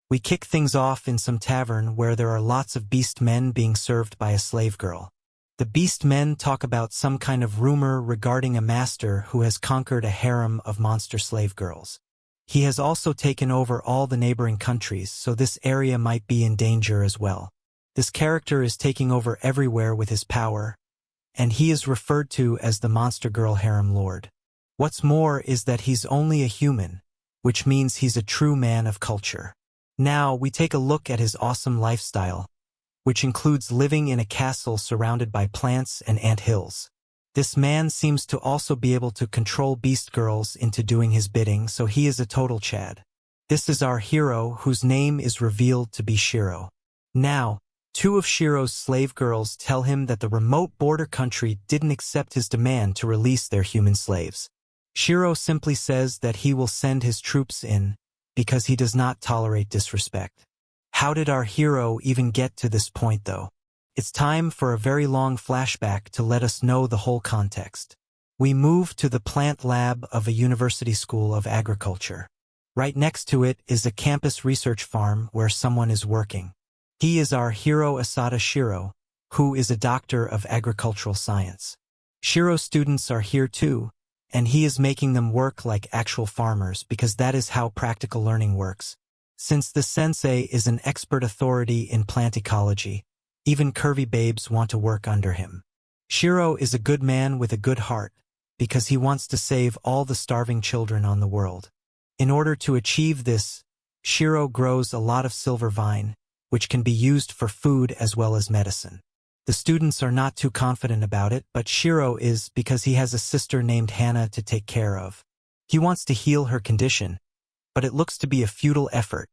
We kick things off in some tavern where there are lots of beast men being served by a slave girl. The beast men talk about some kind of rumor regarding a master who has conquered a harem of monster slave girls. He has also taken over all the neighboring countries, so this area might be in danger as well. This character is taking over everywhere with his power, and he is referred to as the Monster Girl Harem Lord. What's more is that he's only a human, which means he's a true man of culture. Now we take a look at his awesome lifestyle, which includes living in a castle surrounded by plants and ant hills. This man seems to also be able to control beast girls into doing his bidding, so he is a total Chad. This is our hero, whose name is revealed to be Shiro. Now, two of Shiro's slave girls tell him that the remote border country didn't accept his demand to release their human slaves. Shiro simply says that he will send his troops in, because he does not tolerate disrespect. How did our hero even get to this point though? It's time for a very long flashback to let us know the whole context. We move to the plant lab of a university school of agriculture. Right next to it is a campus research farm where someone is working. He is our hero Asada Shiro, who is a doctor of agricultural science. Shiro's students are here too, and he is making them work like actual farmers because that is how practical learning works. Since the sensei is an expert authority in plant ecology, even curvy babes want to work under him. Shiro is a good man with a good heart because he wants to save all the starving children on the world. In order to achieve this, Shiro grows a lot of silver vine, which can be used for food as well as medicine. The students are not too confident about it, but Shiro is because he has a sister named Hana to take care of. He wants to heal her condition, but it looks to be a futile effort,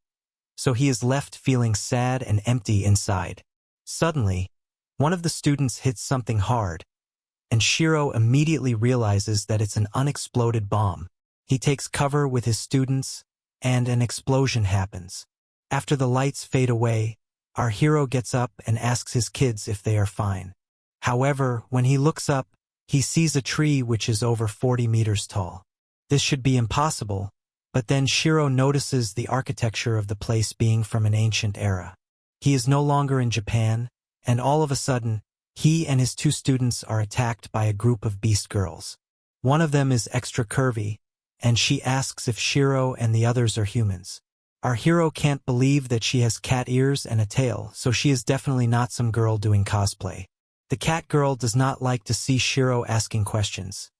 so he is left feeling sad and empty inside. Suddenly, one of the students hits something hard, and Shiro immediately realizes that it's an unexploded bomb. He takes cover with his students, and an explosion happens. After the lights fade away, our hero gets up and asks his kids if they are fine. However, when he looks up, he sees a tree which is over 40 meters tall. This should be impossible, but then Shiro notices the architecture of the place being from an ancient era. He is no longer in Japan, and all of a sudden, he and his two students are attacked by a group of beast girls. One of them is extra curvy, and she asks if Shiro and the others are humans. Our hero can't believe that she has cat ears and a tail, so she is definitely not some girl doing cosplay. The cat girl does not like to see Shiro asking questions,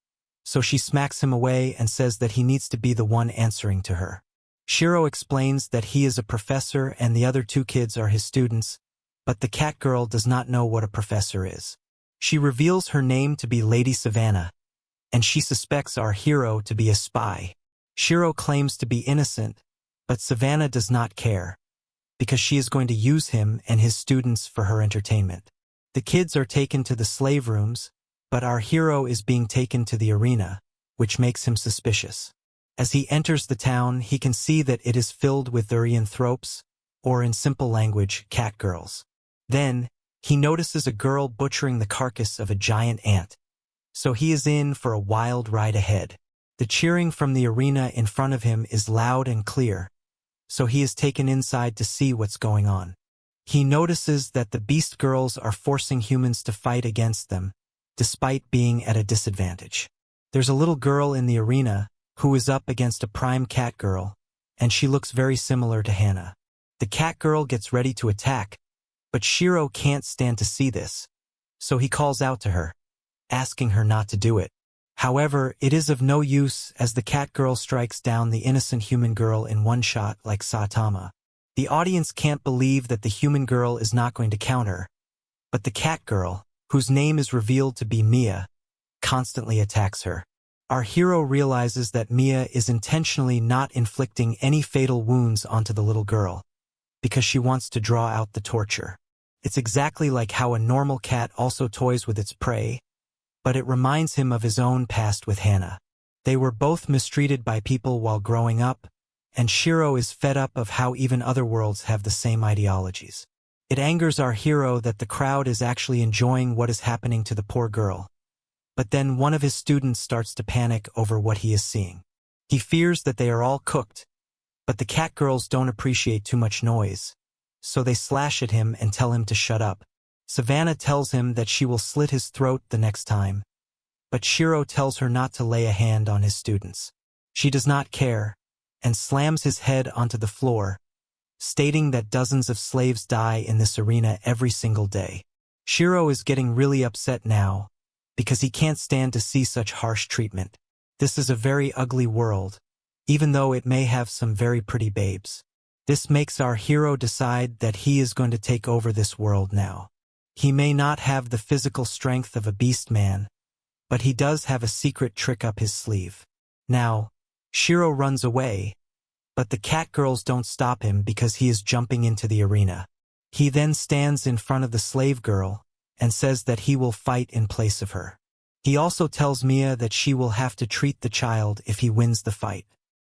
so she smacks him away and says that he needs to be the one answering to her. Shiro explains that he is a professor and the other two kids are his students, but the cat girl does not know what a professor is. She reveals her name to be Lady Savannah, and she suspects our hero to be a spy. Shiro claims to be innocent, but Savannah does not care, because she is going to use him and his students for her entertainment. The kids are taken to the slave rooms, but our hero is being taken to the arena, which makes him suspicious. As he enters the town, he can see that it is filled with therianthropes, or in simple language, cat girls. Then, he notices a girl butchering the carcass of a giant ant, so he is in for a wild ride ahead. The cheering from the arena in front of him is loud and clear, so he is taken inside to see what's going on. He notices that the beast girls are forcing humans to fight against them, despite being at a disadvantage. There's a little girl in the arena who is up against a prime cat girl, and she looks very similar to Hana. The cat girl gets ready to attack, but Shiro can't stand to see this, so he calls out to her, asking her not to do it. However, it is of no use as the cat girl strikes down the innocent human girl in one shot like Saitama. The audience can't believe that the human girl is not going to counter, but the cat girl, whose name is revealed to be Mia, constantly attacks her. Our hero realizes that Mia is intentionally not inflicting any fatal wounds onto the little girl, because she wants to draw out the torture. It's exactly like how a normal cat also toys with its prey, but it reminds him of his own past with Hana. They were both mistreated by people while growing up, and Shiro is fed up of how even other worlds have the same ideologies. It angers our hero that the crowd is actually enjoying what is happening to the poor girl. But then one of his students starts to panic over what he is seeing. He fears that they are all cooked, But the cat girls don't appreciate too much noise, so they slash at him and tell him to shut up. Savannah tells him that she will slit his throat the next time, but Shiro tells her not to lay a hand on his students. She does not care, and slams his head onto the floor, stating that dozens of slaves die in this arena every single day. Shiro is getting really upset now, because he can't stand to see such harsh treatment. This is a very ugly world, even though it may have some very pretty babes. This makes our hero decide that he is going to take over this world now. He may not have the physical strength of a beast man, but he does have a secret trick up his sleeve. Now, Shiro runs away, but the cat girls don't stop him because he is jumping into the arena. He then stands in front of the slave girl and says that he will fight in place of her. He also tells Mia that she will have to treat the child if he wins the fight.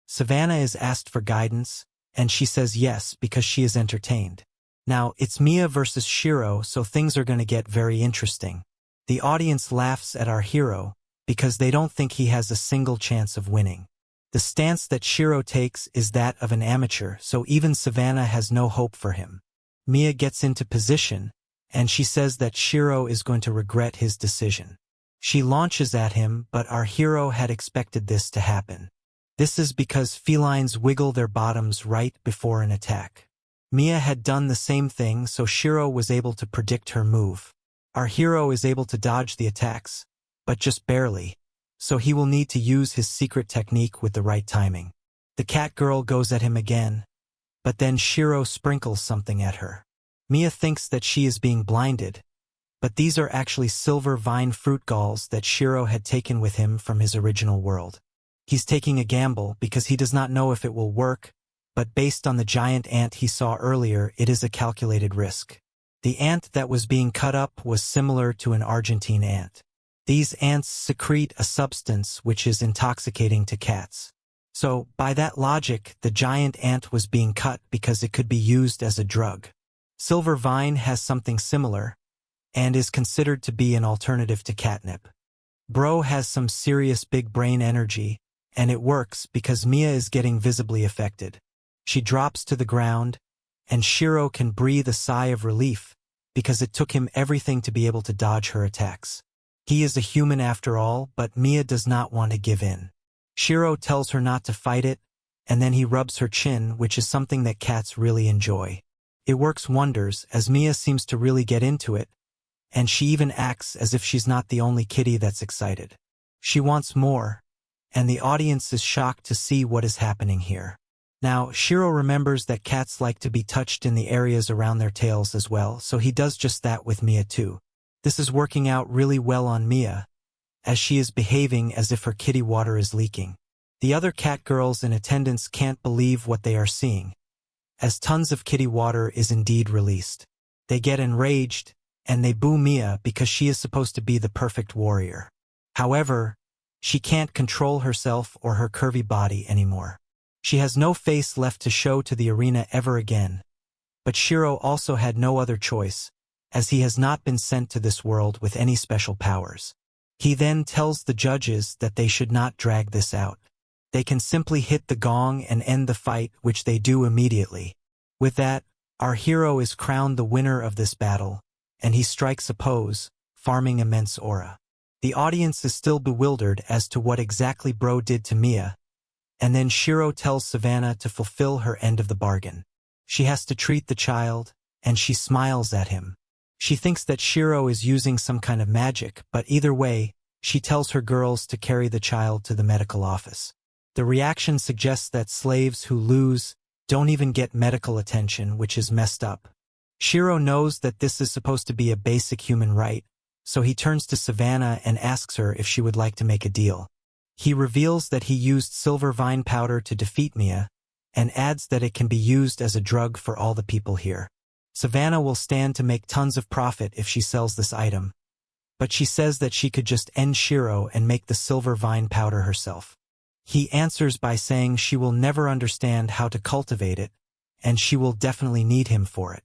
Savannah is asked for guidance, and she says yes because she is entertained. Now, it's Mia versus Shiro, so things are going to get very interesting. The audience laughs at our hero because they don't think he has a single chance of winning. The stance that Shiro takes is that of an amateur, so even Savannah has no hope for him. Mia gets into position, and she says that Shiro is going to regret his decision. She launches at him, but our hero had expected this to happen. This is because felines wiggle their bottoms right before an attack. Mia had done the same thing, so Shiro was able to predict her move. Our hero is able to dodge the attacks, but just barely, so he will need to use his secret technique with the right timing. The cat girl goes at him again, but then Shiro sprinkles something at her. Mia thinks that she is being blinded, but these are actually silver vine fruit galls that Shiro had taken with him from his original world. He's taking a gamble because he does not know if it will work, but based on the giant ant he saw earlier, it is a calculated risk. The ant that was being cut up was similar to an Argentine ant. These ants secrete a substance which is intoxicating to cats. So, by that logic, the giant ant was being cut because it could be used as a drug. Silver vine has something similar, and is considered to be an alternative to catnip. Bro has some serious big brain energy, and it works because Mia is getting visibly affected. She drops to the ground, and Shiro can breathe a sigh of relief because it took him everything to be able to dodge her attacks. He is a human after all, but Mia does not want to give in. Shiro tells her not to fight it, and then he rubs her chin, which is something that cats really enjoy. It works wonders as Mia seems to really get into it, and she even acts as if she's not the only kitty that's excited. She wants more, and the audience is shocked to see what is happening here. Now, Shiro remembers that cats like to be touched in the areas around their tails as well, so he does just that with Mia too. This is working out really well on Mia, as she is behaving as if her kitty water is leaking. The other cat girls in attendance can't believe what they are seeing, as tons of kitty water is indeed released. They get enraged, and they boo Mia because she is supposed to be the perfect warrior. However, she can't control herself or her curvy body anymore. She has no face left to show to the arena ever again. But Shiro also had no other choice, as he has not been sent to this world with any special powers. He then tells the judges that they should not drag this out. They can simply hit the gong and end the fight, which they do immediately. With that, our hero is crowned the winner of this battle, and he strikes a pose, farming immense aura. The audience is still bewildered as to what exactly Bro did to Mia, and then Shiro tells Savannah to fulfill her end of the bargain. She has to treat the child, and she smiles at him. She thinks that Shiro is using some kind of magic, but either way, she tells her girls to carry the child to the medical office. The reaction suggests that slaves who lose don't even get medical attention, which is messed up. Shiro knows that this is supposed to be a basic human right, so he turns to Savannah and asks her if she would like to make a deal. He reveals that he used silver vine powder to defeat Mia, and adds that it can be used as a drug for all the people here. Savannah will stand to make tons of profit if she sells this item, but she says that she could just end Shiro and make the silver vine powder herself. He answers by saying she will never understand how to cultivate it, and she will definitely need him for it.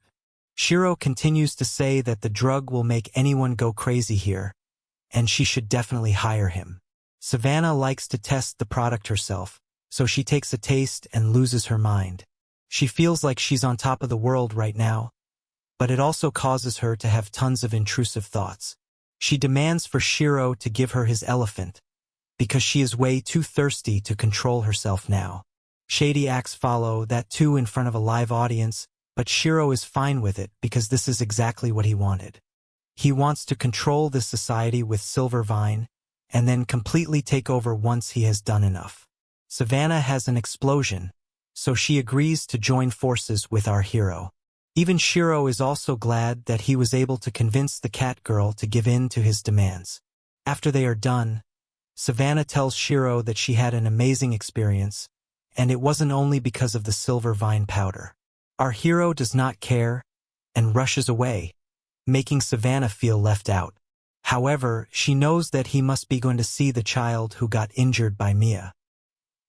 Shiro continues to say that the drug will make anyone go crazy here, and she should definitely hire him. Savannah likes to test the product herself, so she takes a taste and loses her mind. She feels like she's on top of the world right now, but it also causes her to have tons of intrusive thoughts. She demands for Shiro to give her his elephant, because she is way too thirsty to control herself now. Shady acts follow that too in front of a live audience, but Shiro is fine with it because this is exactly what he wanted. He wants to control this society with Silver Vine, and then completely take over once he has done enough. Savannah has an explosion, so she agrees to join forces with our hero. Even Shiro is also glad that he was able to convince the cat girl to give in to his demands. After they are done, Savannah tells Shiro that she had an amazing experience, and it wasn't only because of the Silver Vine powder. Our hero does not care and rushes away, making Savannah feel left out. However, she knows that he must be going to see the child who got injured by Mia.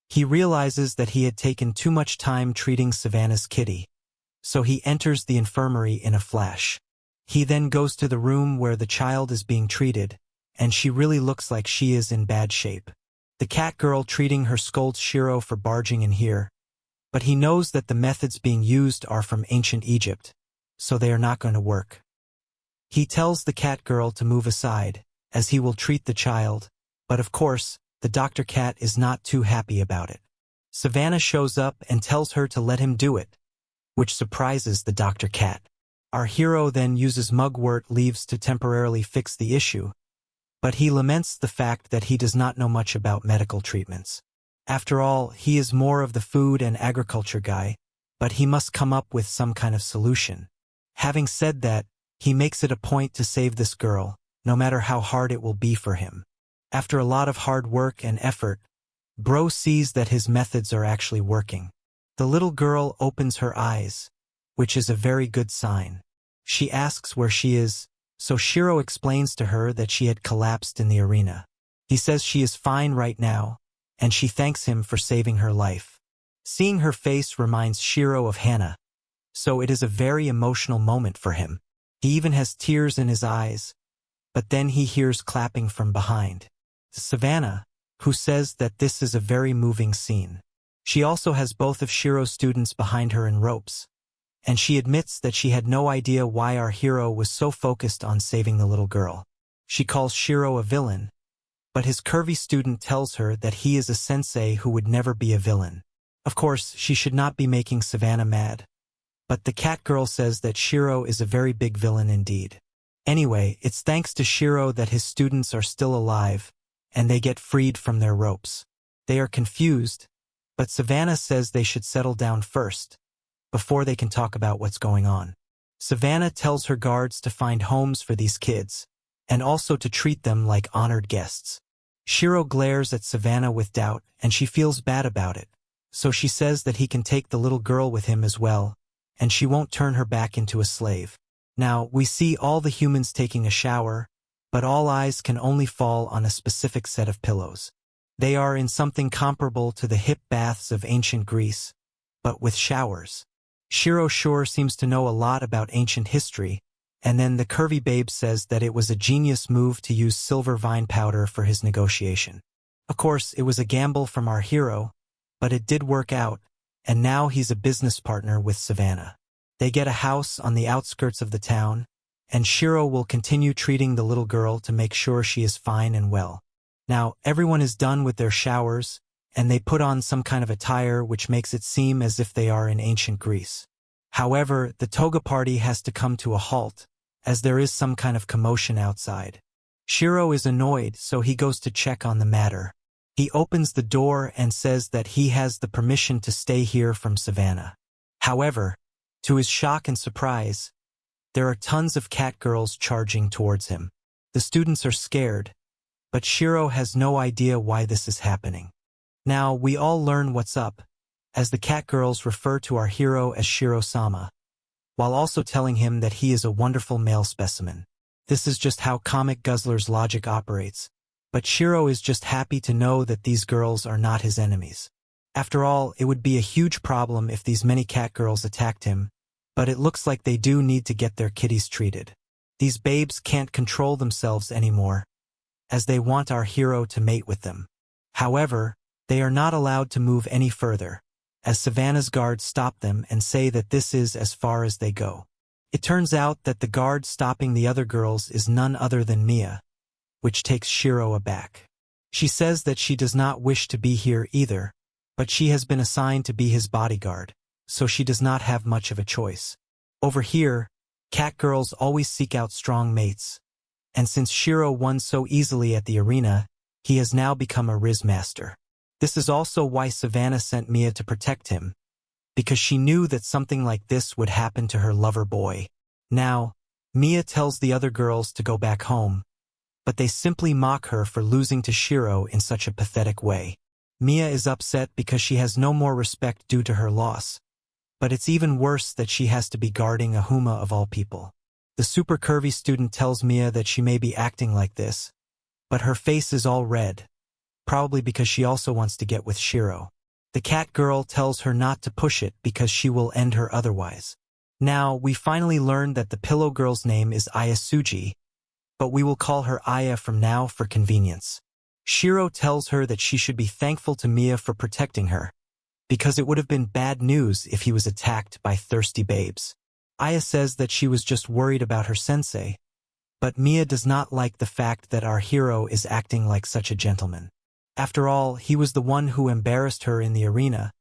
He realizes that he had taken too much time treating Savannah's kitty, so he enters the infirmary in a flash. He then goes to the room where the child is being treated, and she really looks like she is in bad shape. The cat girl treating her scolds Shiro for barging in here, but he knows that the methods being used are from ancient Egypt, so they are not going to work. He tells the cat girl to move aside, as he will treat the child, but of course, the Dr. Cat is not too happy about it. Savannah shows up and tells her to let him do it, which surprises the Dr. Cat. Our hero then uses mugwort leaves to temporarily fix the issue, but he laments the fact that he does not know much about medical treatments. After all, he is more of the food and agriculture guy, but he must come up with some kind of solution. Having said that, he makes it a point to save this girl, no matter how hard it will be for him. After a lot of hard work and effort, Bro sees that his methods are actually working. The little girl opens her eyes, which is a very good sign. She asks where she is, so Shiro explains to her that she had collapsed in the arena. He says she is fine right now, and she thanks him for saving her life. Seeing her face reminds Shiro of Hannah, so it is a very emotional moment for him. He even has tears in his eyes, but then he hears clapping from behind. Savannah, who says that this is a very moving scene. She also has both of Shiro's students behind her in ropes, and she admits that she had no idea why our hero was so focused on saving the little girl. She calls Shiro a villain, but his curvy student tells her that he is a sensei who would never be a villain. Of course, she should not be making Savannah mad, but the cat girl says that Shiro is a very big villain indeed. Anyway, it's thanks to Shiro that his students are still alive, and they get freed from their ropes. They are confused, but Savannah says they should settle down first, before they can talk about what's going on. Savannah tells her guards to find homes for these kids, and also to treat them like honored guests. Shiro glares at Savannah with doubt, and she feels bad about it, so she says that he can take the little girl with him as well, and she won't turn her back into a slave. Now, we see all the humans taking a shower, but all eyes can only fall on a specific set of pillows. They are in something comparable to the hip baths of ancient Greece, but with showers. Shiro sure seems to know a lot about ancient history, and then the curvy babe says that it was a genius move to use silver vine powder for his negotiation. Of course, it was a gamble from our hero, but it did work out, and now he's a business partner with Savannah. They get a house on the outskirts of the town, and Shiro will continue treating the little girl to make sure she is fine and well. Now, everyone is done with their showers, and they put on some kind of attire which makes it seem as if they are in ancient Greece. However, the toga party has to come to a halt, as there is some kind of commotion outside. Shiro is annoyed, so he goes to check on the matter. He opens the door and says that he has the permission to stay here from Savannah. However, to his shock and surprise, there are tons of cat girls charging towards him. The students are scared, but Shiro has no idea why this is happening. Now, we all learn what's up, as the cat girls refer to our hero as Shiro-sama, while also telling him that he is a wonderful male specimen. This is just how Comic Guzzler's logic operates, but Shiro is just happy to know that these girls are not his enemies. After all, it would be a huge problem if these many cat girls attacked him, but it looks like they do need to get their kitties treated. These babes can't control themselves anymore, as they want our hero to mate with them. However, They are not allowed to move any further, as Savannah's guards stop them and say that this is as far as they go. It turns out that the guard stopping the other girls is none other than Mia, which takes Shiro aback. She says that she does not wish to be here either, but she has been assigned to be his bodyguard, so she does not have much of a choice. Over here, cat girls always seek out strong mates, and since Shiro won so easily at the arena, he has now become a Riz master. This is also why Savannah sent Mia to protect him, because she knew that something like this would happen to her lover boy. Now, Mia tells the other girls to go back home, but they simply mock her for losing to Shiro in such a pathetic way. Mia is upset because she has no more respect due to her loss, but it's even worse that she has to be guarding a Huma of all people. The super curvy student tells Mia that she may be acting like this, but her face is all red, probably because she also wants to get with Shiro. The cat girl tells her not to push it because she will end her otherwise. Now, we finally learn that the pillow girl's name is Ayasuji, but we will call her Aya from now for convenience. Shiro tells her that she should be thankful to Mia for protecting her, because it would have been bad news if he was attacked by thirsty babes. Aya says that she was just worried about her sensei, but Mia does not like the fact that our hero is acting like such a gentleman. After all, he was the one who embarrassed her in the arena,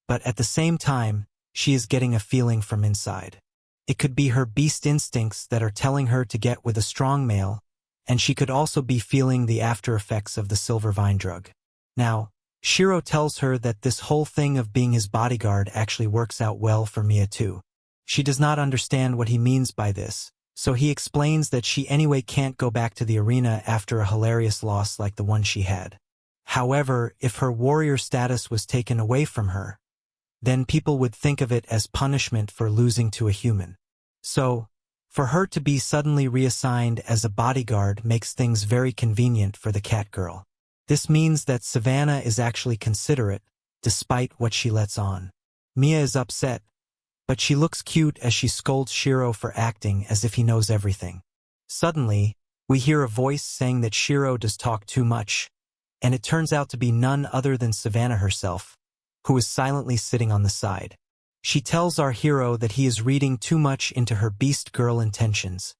but at the same time, she is getting a feeling from inside. It could be her beast instincts that are telling her to get with a strong male, and she could also be feeling the after effects of the silver vine drug. Now, Shiro tells her that this whole thing of being his bodyguard actually works out well for Mia too. She does not understand what he means by this, so he explains that she anyway can't go back to the arena after a hilarious loss like the one she had. However, if her warrior status was taken away from her, then people would think of it as punishment for losing to a human. So, for her to be suddenly reassigned as a bodyguard makes things very convenient for the cat girl. This means that Savannah is actually considerate, despite what she lets on. Mia is upset, but she looks cute as she scolds Shiro for acting as if he knows everything. Suddenly, we hear a voice saying that Shiro does talk too much, and it turns out to be none other than Savannah herself, who is silently sitting on the side. She tells our hero that he is reading too much into her beast girl intentions,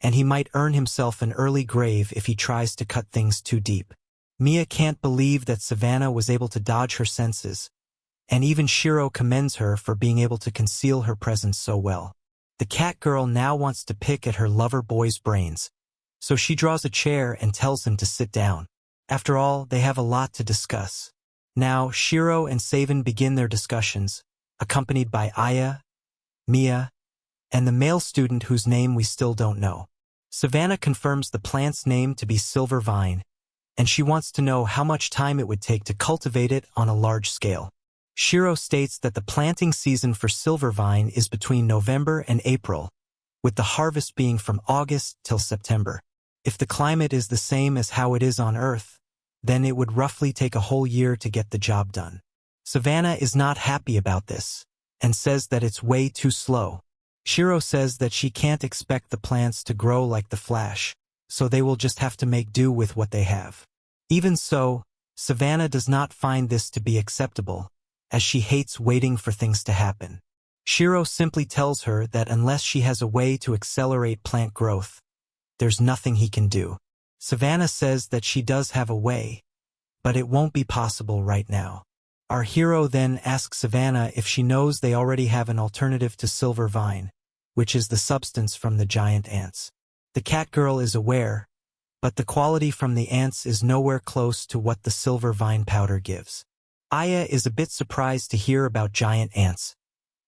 and he might earn himself an early grave if he tries to cut things too deep. Mia can't believe that Savannah was able to dodge her senses, and even Shiro commends her for being able to conceal her presence so well. The cat girl now wants to pick at her lover boy's brains, so she draws a chair and tells him to sit down. After all, they have a lot to discuss. Now, Shiro and Savannah begin their discussions, accompanied by Aya, Mia, and the male student whose name we still don't know. Savannah confirms the plant's name to be silver vine, and she wants to know how much time it would take to cultivate it on a large scale. Shiro states that the planting season for silver vine is between November and April, with the harvest being from August till September. If the climate is the same as how it is on Earth, then it would roughly take a whole year to get the job done. Savannah is not happy about this, and says that it's way too slow. Shiro says that she can't expect the plants to grow like the Flash, so they will just have to make do with what they have. Even so, Savannah does not find this to be acceptable, as she hates waiting for things to happen. Shiro simply tells her that unless she has a way to accelerate plant growth, there's nothing he can do. Savannah says that she does have a way, but it won't be possible right now. Our hero then asks Savannah if she knows they already have an alternative to silver vine, which is the substance from the giant ants. The cat girl is aware, but the quality from the ants is nowhere close to what the silver vine powder gives. Aya is a bit surprised to hear about giant ants,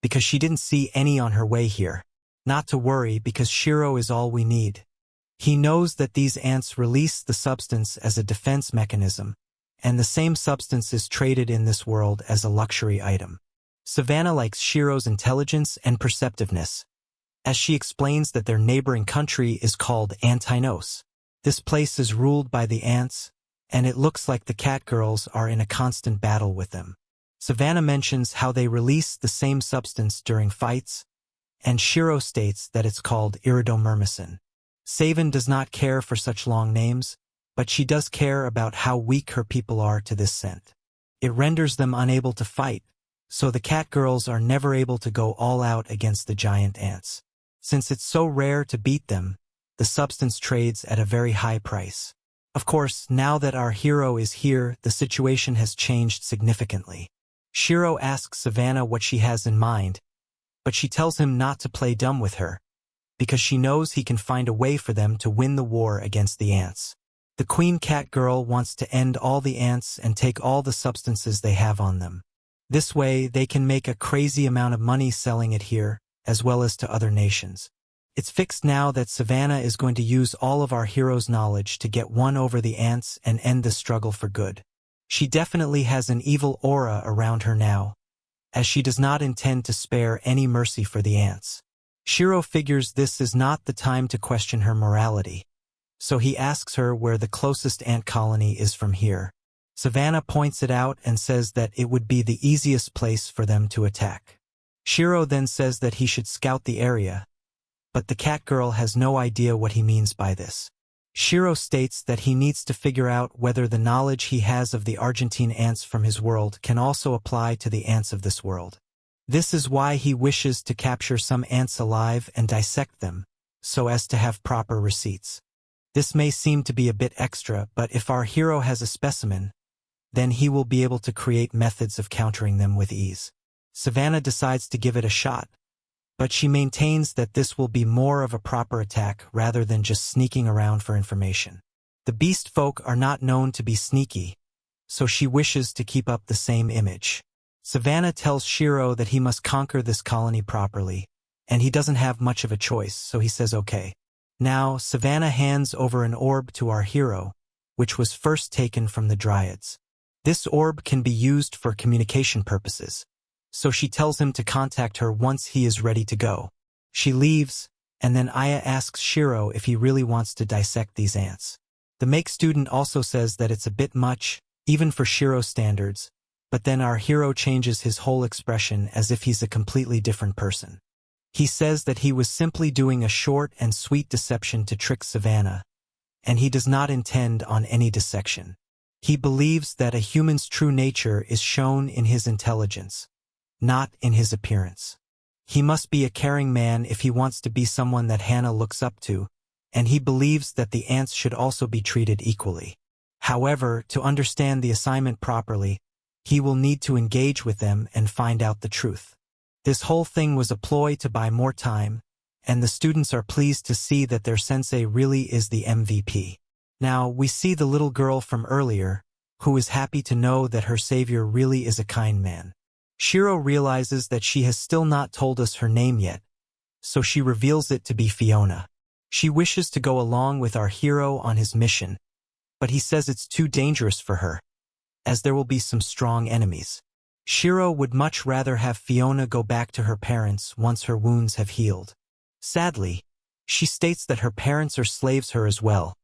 because she didn't see any on her way here. Not to worry, because Shiro is all we need. He knows that these ants release the substance as a defense mechanism, and the same substance is traded in this world as a luxury item. Savannah likes Shiro's intelligence and perceptiveness, as she explains that their neighboring country is called Antinos. This place is ruled by the ants, and it looks like the cat girls are in a constant battle with them. Savannah mentions how they release the same substance during fights, and Shiro states that it's called iridomyrmecin. Savannah does not care for such long names, but she does care about how weak her people are to this scent. It renders them unable to fight, so the cat girls are never able to go all out against the giant ants. Since it's so rare to beat them, the substance trades at a very high price. Of course, now that our hero is here, the situation has changed significantly. Shiro asks Savannah what she has in mind, but she tells him not to play dumb with her, because she knows he can find a way for them to win the war against the ants. The queen cat girl wants to end all the ants and take all the substances they have on them. This way, they can make a crazy amount of money selling it here, as well as to other nations. It's fixed now that Savannah is going to use all of our hero's knowledge to get one over the ants and end the struggle for good. She definitely has an evil aura around her now, as she does not intend to spare any mercy for the ants. Shiro figures this is not the time to question her morality, so he asks her where the closest ant colony is from here. Savannah points it out and says that it would be the easiest place for them to attack. Shiro then says that he should scout the area, but the cat girl has no idea what he means by this. Shiro states that he needs to figure out whether the knowledge he has of the Argentine ants from his world can also apply to the ants of this world. This is why he wishes to capture some ants alive and dissect them, so as to have proper receipts. This may seem to be a bit extra, but if our hero has a specimen, then he will be able to create methods of countering them with ease. Savannah decides to give it a shot, but she maintains that this will be more of a proper attack rather than just sneaking around for information. The beast folk are not known to be sneaky, so she wishes to keep up the same image. Savannah tells Shiro that he must conquer this colony properly, and he doesn't have much of a choice, so he says okay. Now, Savannah hands over an orb to our hero, which was first taken from the Dryads. This orb can be used for communication purposes, so she tells him to contact her once he is ready to go. She leaves, and then Aya asks Shiro if he really wants to dissect these ants. The make student also says that it's a bit much, even for Shiro standards, but then our hero changes his whole expression as if he's a completely different person. He says that he was simply doing a short and sweet deception to trick Savannah, and he does not intend on any dissection. He believes that a human's true nature is shown in his intelligence, not in his appearance. He must be a caring man if he wants to be someone that Hannah looks up to, and he believes that the ants should also be treated equally. However, to understand the assignment properly, he will need to engage with them and find out the truth. This whole thing was a ploy to buy more time, and the students are pleased to see that their sensei really is the MVP. Now, we see the little girl from earlier, who is happy to know that her savior really is a kind man. Shiro realizes that she has still not told us her name yet, so she reveals it to be Fiona. She wishes to go along with our hero on his mission, but he says it's too dangerous for her, as there will be some strong enemies. Shiro would much rather have Fiona go back to her parents once her wounds have healed. Sadly, she states that her parents are slaves her as well,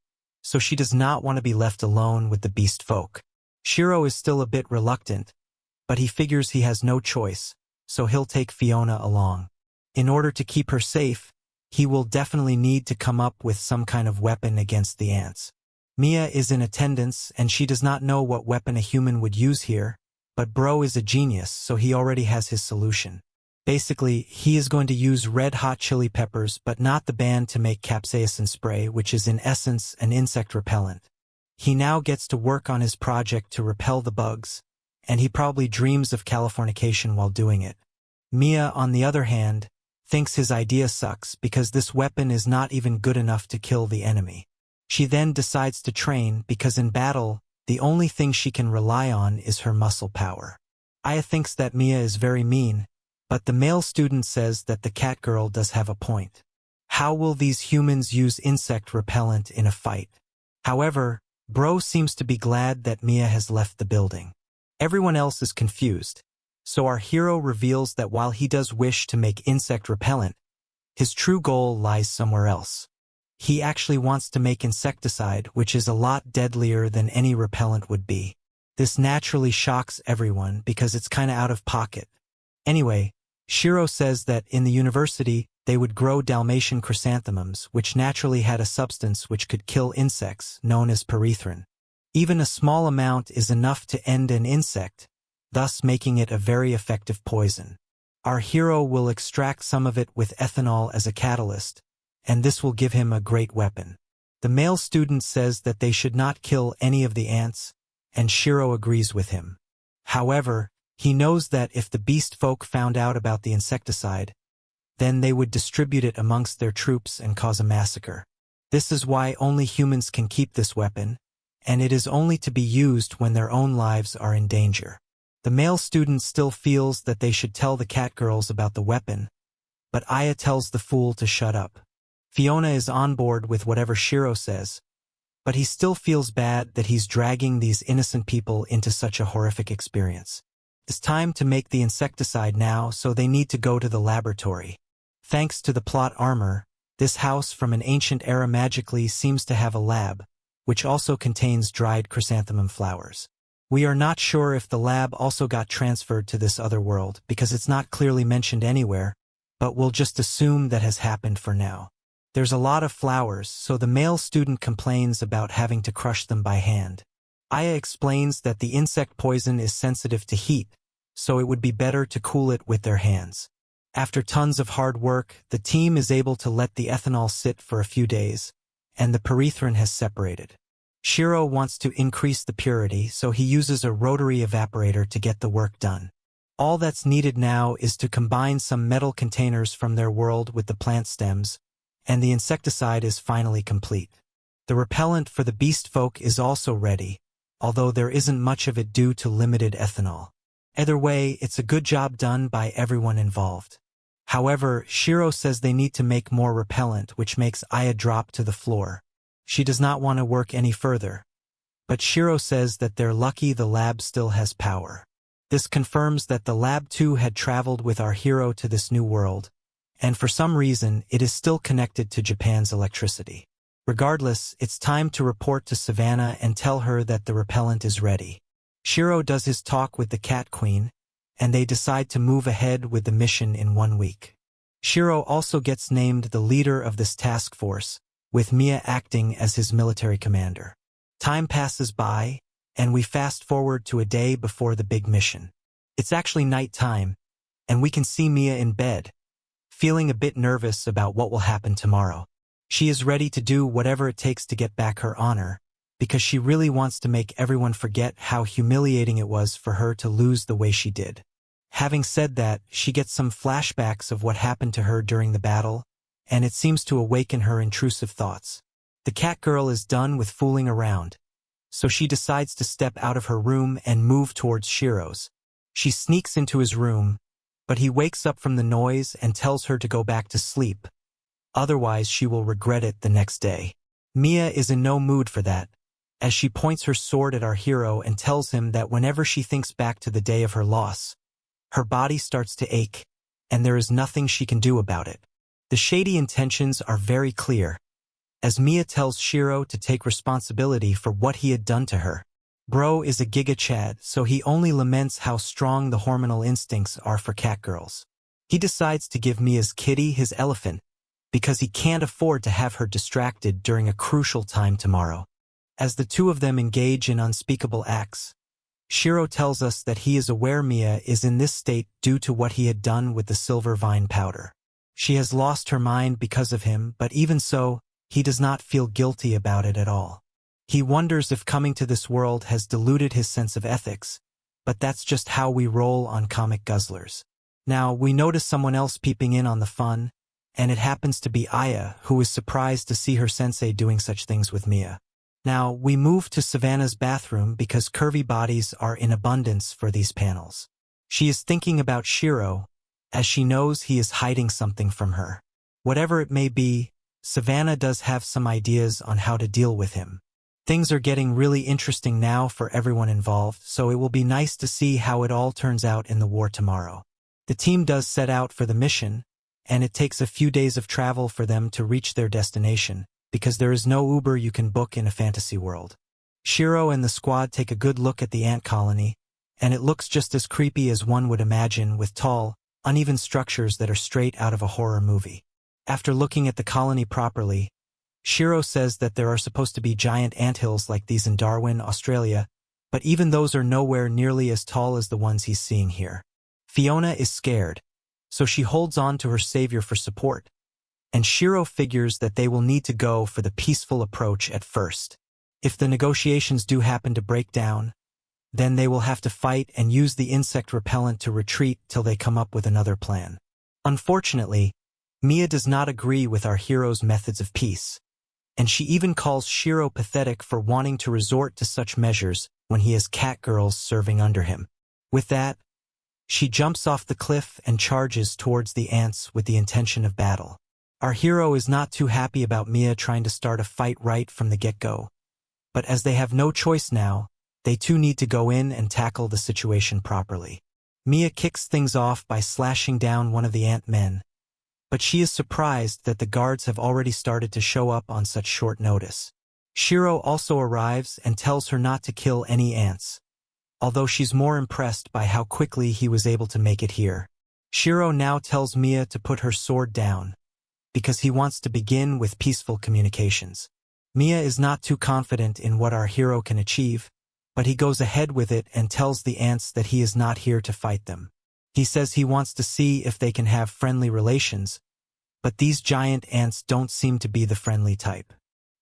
so she does not want to be left alone with the beast folk. Shiro is still a bit reluctant, but he figures he has no choice, so he'll take Fiona along. In order to keep her safe, he will definitely need to come up with some kind of weapon against the ants. Mia is in attendance and she does not know what weapon a human would use here, but Bro is a genius, so he already has his solution. Basically, he is going to use red hot chili peppers but not the band to make capsaicin spray, which is in essence an insect repellent. He now gets to work on his project to repel the bugs, and he probably dreams of Californication while doing it. Mia, on the other hand, thinks his idea sucks because this weapon is not even good enough to kill the enemy. She then decides to train because in battle, the only thing she can rely on is her muscle power. Aya thinks that Mia is very mean, but the male student says that the cat girl does have a point. How will these humans use insect repellent in a fight? However, Bro seems to be glad that Mia has left the building. Everyone else is confused, so our hero reveals that while he does wish to make insect repellent, his true goal lies somewhere else. He actually wants to make insecticide, which is a lot deadlier than any repellent would be. This naturally shocks everyone because it's kinda out of pocket. Anyway, Shiro says that in the university, they would grow Dalmatian chrysanthemums, which naturally had a substance which could kill insects, known as perethrin. Even a small amount is enough to end an insect, thus making it a very effective poison. Our hero will extract some of it with ethanol as a catalyst, and this will give him a great weapon. The male student says that they should not kill any of the ants, and Shiro agrees with him. However, he knows that if the beast folk found out about the insecticide, then they would distribute it amongst their troops and cause a massacre. This is why only humans can keep this weapon, and it is only to be used when their own lives are in danger. The male student still feels that they should tell the cat girls about the weapon, but Aya tells the fool to shut up. Fiona is on board with whatever Shiro says, but he still feels bad that he's dragging these innocent people into such a horrific experience. It's time to make the insecticide now, so they need to go to the laboratory. Thanks to the plot armor, this house from an ancient era magically seems to have a lab, which also contains dried chrysanthemum flowers. We are not sure if the lab also got transferred to this other world because it's not clearly mentioned anywhere, but we'll just assume that has happened for now. There's a lot of flowers, so the male student complains about having to crush them by hand. Aya explains that the insect poison is sensitive to heat, so it would be better to cool it with their hands. After tons of hard work, the team is able to let the ethanol sit for a few days, and the perethrin has separated. Shiro wants to increase the purity, so he uses a rotary evaporator to get the work done. All that's needed now is to combine some metal containers from their world with the plant stems, and the insecticide is finally complete. The repellent for the beast folk is also ready, although there isn't much of it due to limited ethanol. Either way, it's a good job done by everyone involved. However, Shiro says they need to make more repellent, which makes Aya drop to the floor. She does not want to work any further, but Shiro says that they're lucky the lab still has power. This confirms that the lab too had traveled with our hero to this new world, and for some reason it is still connected to Japan's electricity. Regardless, it's time to report to Savannah and tell her that the repellent is ready. Shiro does his talk with the Cat Queen, and they decide to move ahead with the mission in 1 week. Shiro also gets named the leader of this task force, with Mia acting as his military commander. Time passes by, and we fast forward to a day before the big mission. It's actually night time, and we can see Mia in bed, feeling a bit nervous about what will happen tomorrow. She is ready to do whatever it takes to get back her honor, because she really wants to make everyone forget how humiliating it was for her to lose the way she did. Having said that, she gets some flashbacks of what happened to her during the battle, and it seems to awaken her intrusive thoughts. The cat girl is done with fooling around, so she decides to step out of her room and move towards Shiro's. She sneaks into his room, but he wakes up from the noise and tells her to go back to sleep. Otherwise, she will regret it the next day. Mia is in no mood for that, as she points her sword at our hero and tells him that whenever she thinks back to the day of her loss, her body starts to ache, and there is nothing she can do about it. The shady intentions are very clear, as Mia tells Shiro to take responsibility for what he had done to her. Bro is a Giga Chad, so he only laments how strong the hormonal instincts are for catgirls. He decides to give Mia's kitty his elephant, because he can't afford to have her distracted during a crucial time tomorrow. As the two of them engage in unspeakable acts, Shiro tells us that he is aware Mia is in this state due to what he had done with the silver vine powder. She has lost her mind because of him, but even so, he does not feel guilty about it at all. He wonders if coming to this world has diluted his sense of ethics, but that's just how we roll on comic guzzlers. Now, we notice someone else peeping in on the fun, and it happens to be Aya, who is surprised to see her sensei doing such things with Mia. Now, we move to Savannah's bathroom because curvy bodies are in abundance for these panels. She is thinking about Shiro, as she knows he is hiding something from her. Whatever it may be, Savannah does have some ideas on how to deal with him. Things are getting really interesting now for everyone involved, so it will be nice to see how it all turns out in the war tomorrow. The team does set out for the mission, and it takes a few days of travel for them to reach their destination, because there is no Uber you can book in a fantasy world. Shiro and the squad take a good look at the ant colony, and it looks just as creepy as one would imagine, with tall, uneven structures that are straight out of a horror movie. After looking at the colony properly, Shiro says that there are supposed to be giant anthills like these in Darwin, Australia, but even those are nowhere nearly as tall as the ones he's seeing here. Fiona is scared, so she holds on to her savior for support, and Shiro figures that they will need to go for the peaceful approach at first. If the negotiations do happen to break down, then they will have to fight and use the insect repellent to retreat till they come up with another plan. Unfortunately, Mia does not agree with our hero's methods of peace, and she even calls Shiro pathetic for wanting to resort to such measures when he has cat girls serving under him. With that, she jumps off the cliff and charges towards the ants with the intention of battle. Our hero is not too happy about Mia trying to start a fight right from the get-go, but as they have no choice now, they too need to go in and tackle the situation properly. Mia kicks things off by slashing down one of the ant men, but she is surprised that the guards have already started to show up on such short notice. Shiro also arrives and tells her not to kill any ants, although she's more impressed by how quickly he was able to make it here. Shiro now tells Mia to put her sword down, because he wants to begin with peaceful communications. Mia is not too confident in what our hero can achieve, but he goes ahead with it and tells the ants that he is not here to fight them. He says he wants to see if they can have friendly relations, but these giant ants don't seem to be the friendly type.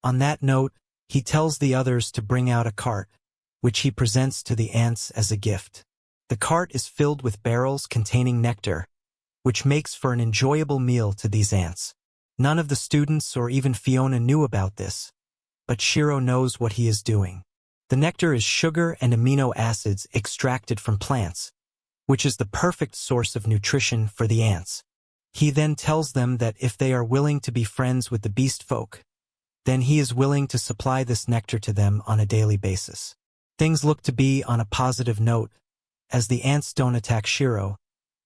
On that note, he tells the others to bring out a cart, which he presents to the ants as a gift. The cart is filled with barrels containing nectar, which makes for an enjoyable meal to these ants. None of the students or even Fiona knew about this, but Shiro knows what he is doing. The nectar is sugar and amino acids extracted from plants, which is the perfect source of nutrition for the ants. He then tells them that if they are willing to be friends with the beast folk, then he is willing to supply this nectar to them on a daily basis. Things look to be on a positive note, as the ants don't attack Shiro,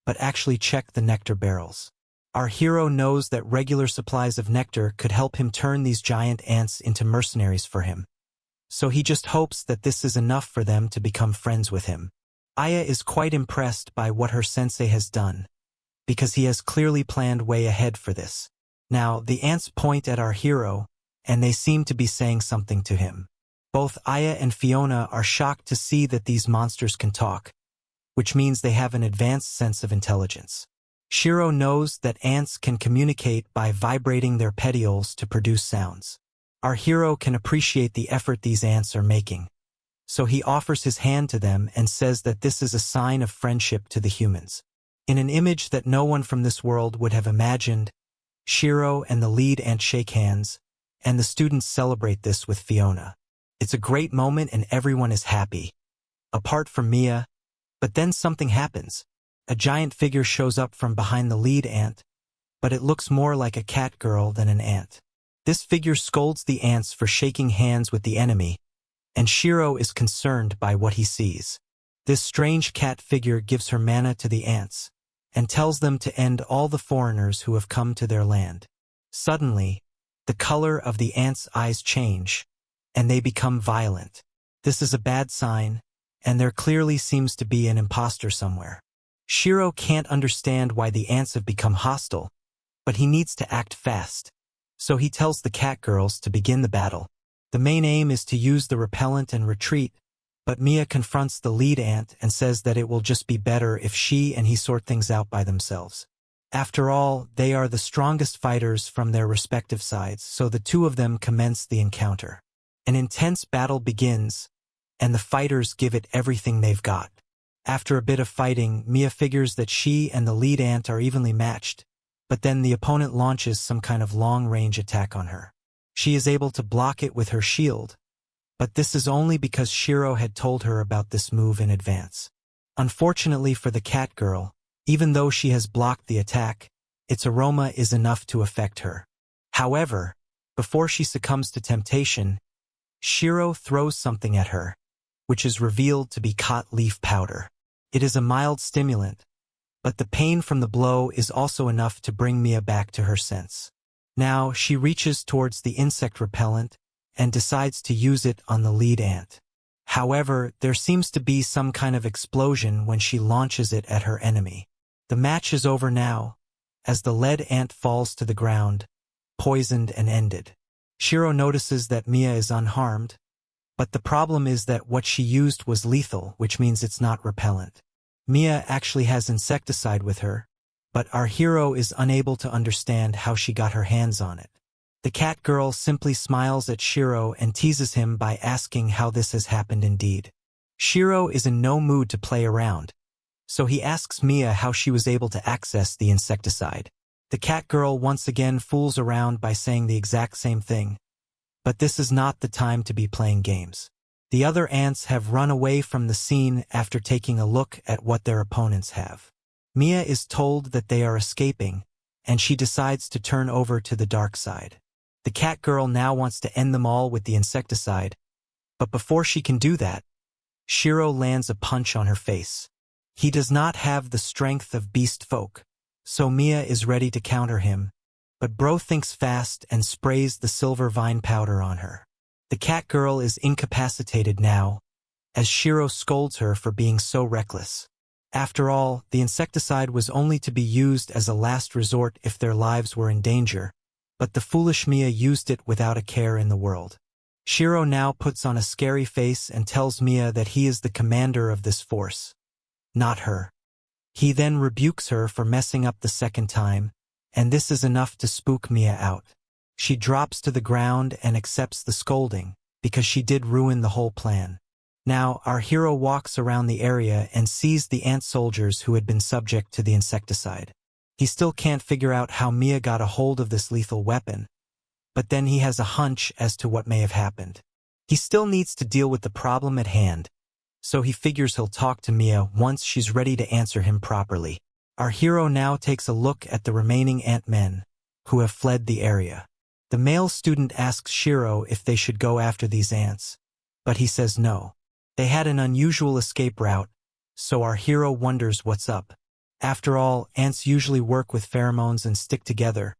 but actually check the nectar barrels. Our hero knows that regular supplies of nectar could help him turn these giant ants into mercenaries for him, so he just hopes that this is enough for them to become friends with him. Aya is quite impressed by what her sensei has done, because he has clearly planned way ahead for this. Now, the ants point at our hero, and they seem to be saying something to him. Both Aya and Fiona are shocked to see that these monsters can talk, which means they have an advanced sense of intelligence. Shiro knows that ants can communicate by vibrating their petioles to produce sounds. Our hero can appreciate the effort these ants are making, so he offers his hand to them and says that this is a sign of friendship to the humans. In an image that no one from this world would have imagined, Shiro and the lead ant shake hands, and the students celebrate this with Fiona. It's a great moment and everyone is happy, apart from Mia, but then something happens. A giant figure shows up from behind the lead ant, but it looks more like a cat girl than an ant. This figure scolds the ants for shaking hands with the enemy, and Shiro is concerned by what he sees. This strange cat figure gives her mana to the ants, and tells them to end all the foreigners who have come to their land. Suddenly, the color of the ants' eyes change, and they become violent. This is a bad sign, and there clearly seems to be an imposter somewhere. Shiro can't understand why the ants have become hostile, but he needs to act fast. So he tells the cat girls to begin the battle. The main aim is to use the repellent and retreat, but Mia confronts the lead ant and says that it will just be better if she and he sort things out by themselves. After all, they are the strongest fighters from their respective sides, so the two of them commence the encounter. An intense battle begins, and the fighters give it everything they've got. After a bit of fighting, Mia figures that she and the lead ant are evenly matched, but then the opponent launches some kind of long-range attack on her. She is able to block it with her shield, but this is only because Shiro had told her about this move in advance. Unfortunately for the cat girl, even though she has blocked the attack, its aroma is enough to affect her. However, before she succumbs to temptation, Shiro throws something at her, which is revealed to be cot leaf powder. It is a mild stimulant, but the pain from the blow is also enough to bring Mia back to her sense. Now, she reaches towards the insect repellent and decides to use it on the lead ant. However, there seems to be some kind of explosion when she launches it at her enemy. The match is over now, as the lead ant falls to the ground, poisoned and ended. Shiro notices that Mia is unharmed, but the problem is that what she used was lethal, which means it's not repellent. Mia actually has insecticide with her, but our hero is unable to understand how she got her hands on it. The cat girl simply smiles at Shiro and teases him by asking how this has happened indeed. Shiro is in no mood to play around, so he asks Mia how she was able to access the insecticide. The cat girl once again fools around by saying the exact same thing, but this is not the time to be playing games. The other ants have run away from the scene after taking a look at what their opponents have. Mia is told that they are escaping, and she decides to turn over to the dark side. The cat girl now wants to end them all with the insecticide, but before she can do that, Shiro lands a punch on her face. He does not have the strength of beast folk, so Mia is ready to counter him, but Bro thinks fast and sprays the silver vine powder on her. The cat girl is incapacitated now, as Shiro scolds her for being so reckless. After all, the insecticide was only to be used as a last resort if their lives were in danger, but the foolish Mia used it without a care in the world. Shiro now puts on a scary face and tells Mia that he is the commander of this force, not her. He then rebukes her for messing up the second time, and this is enough to spook Mia out. She drops to the ground and accepts the scolding, because she did ruin the whole plan. Now, our hero walks around the area and sees the ant soldiers who had been subject to the insecticide. He still can't figure out how Mia got a hold of this lethal weapon, but then he has a hunch as to what may have happened. He still needs to deal with the problem at hand, so he figures he'll talk to Mia once she's ready to answer him properly. Our hero now takes a look at the remaining ant-men, who have fled the area. The male student asks Shiro if they should go after these ants, but he says no. They had an unusual escape route, so our hero wonders what's up. After all, ants usually work with pheromones and stick together,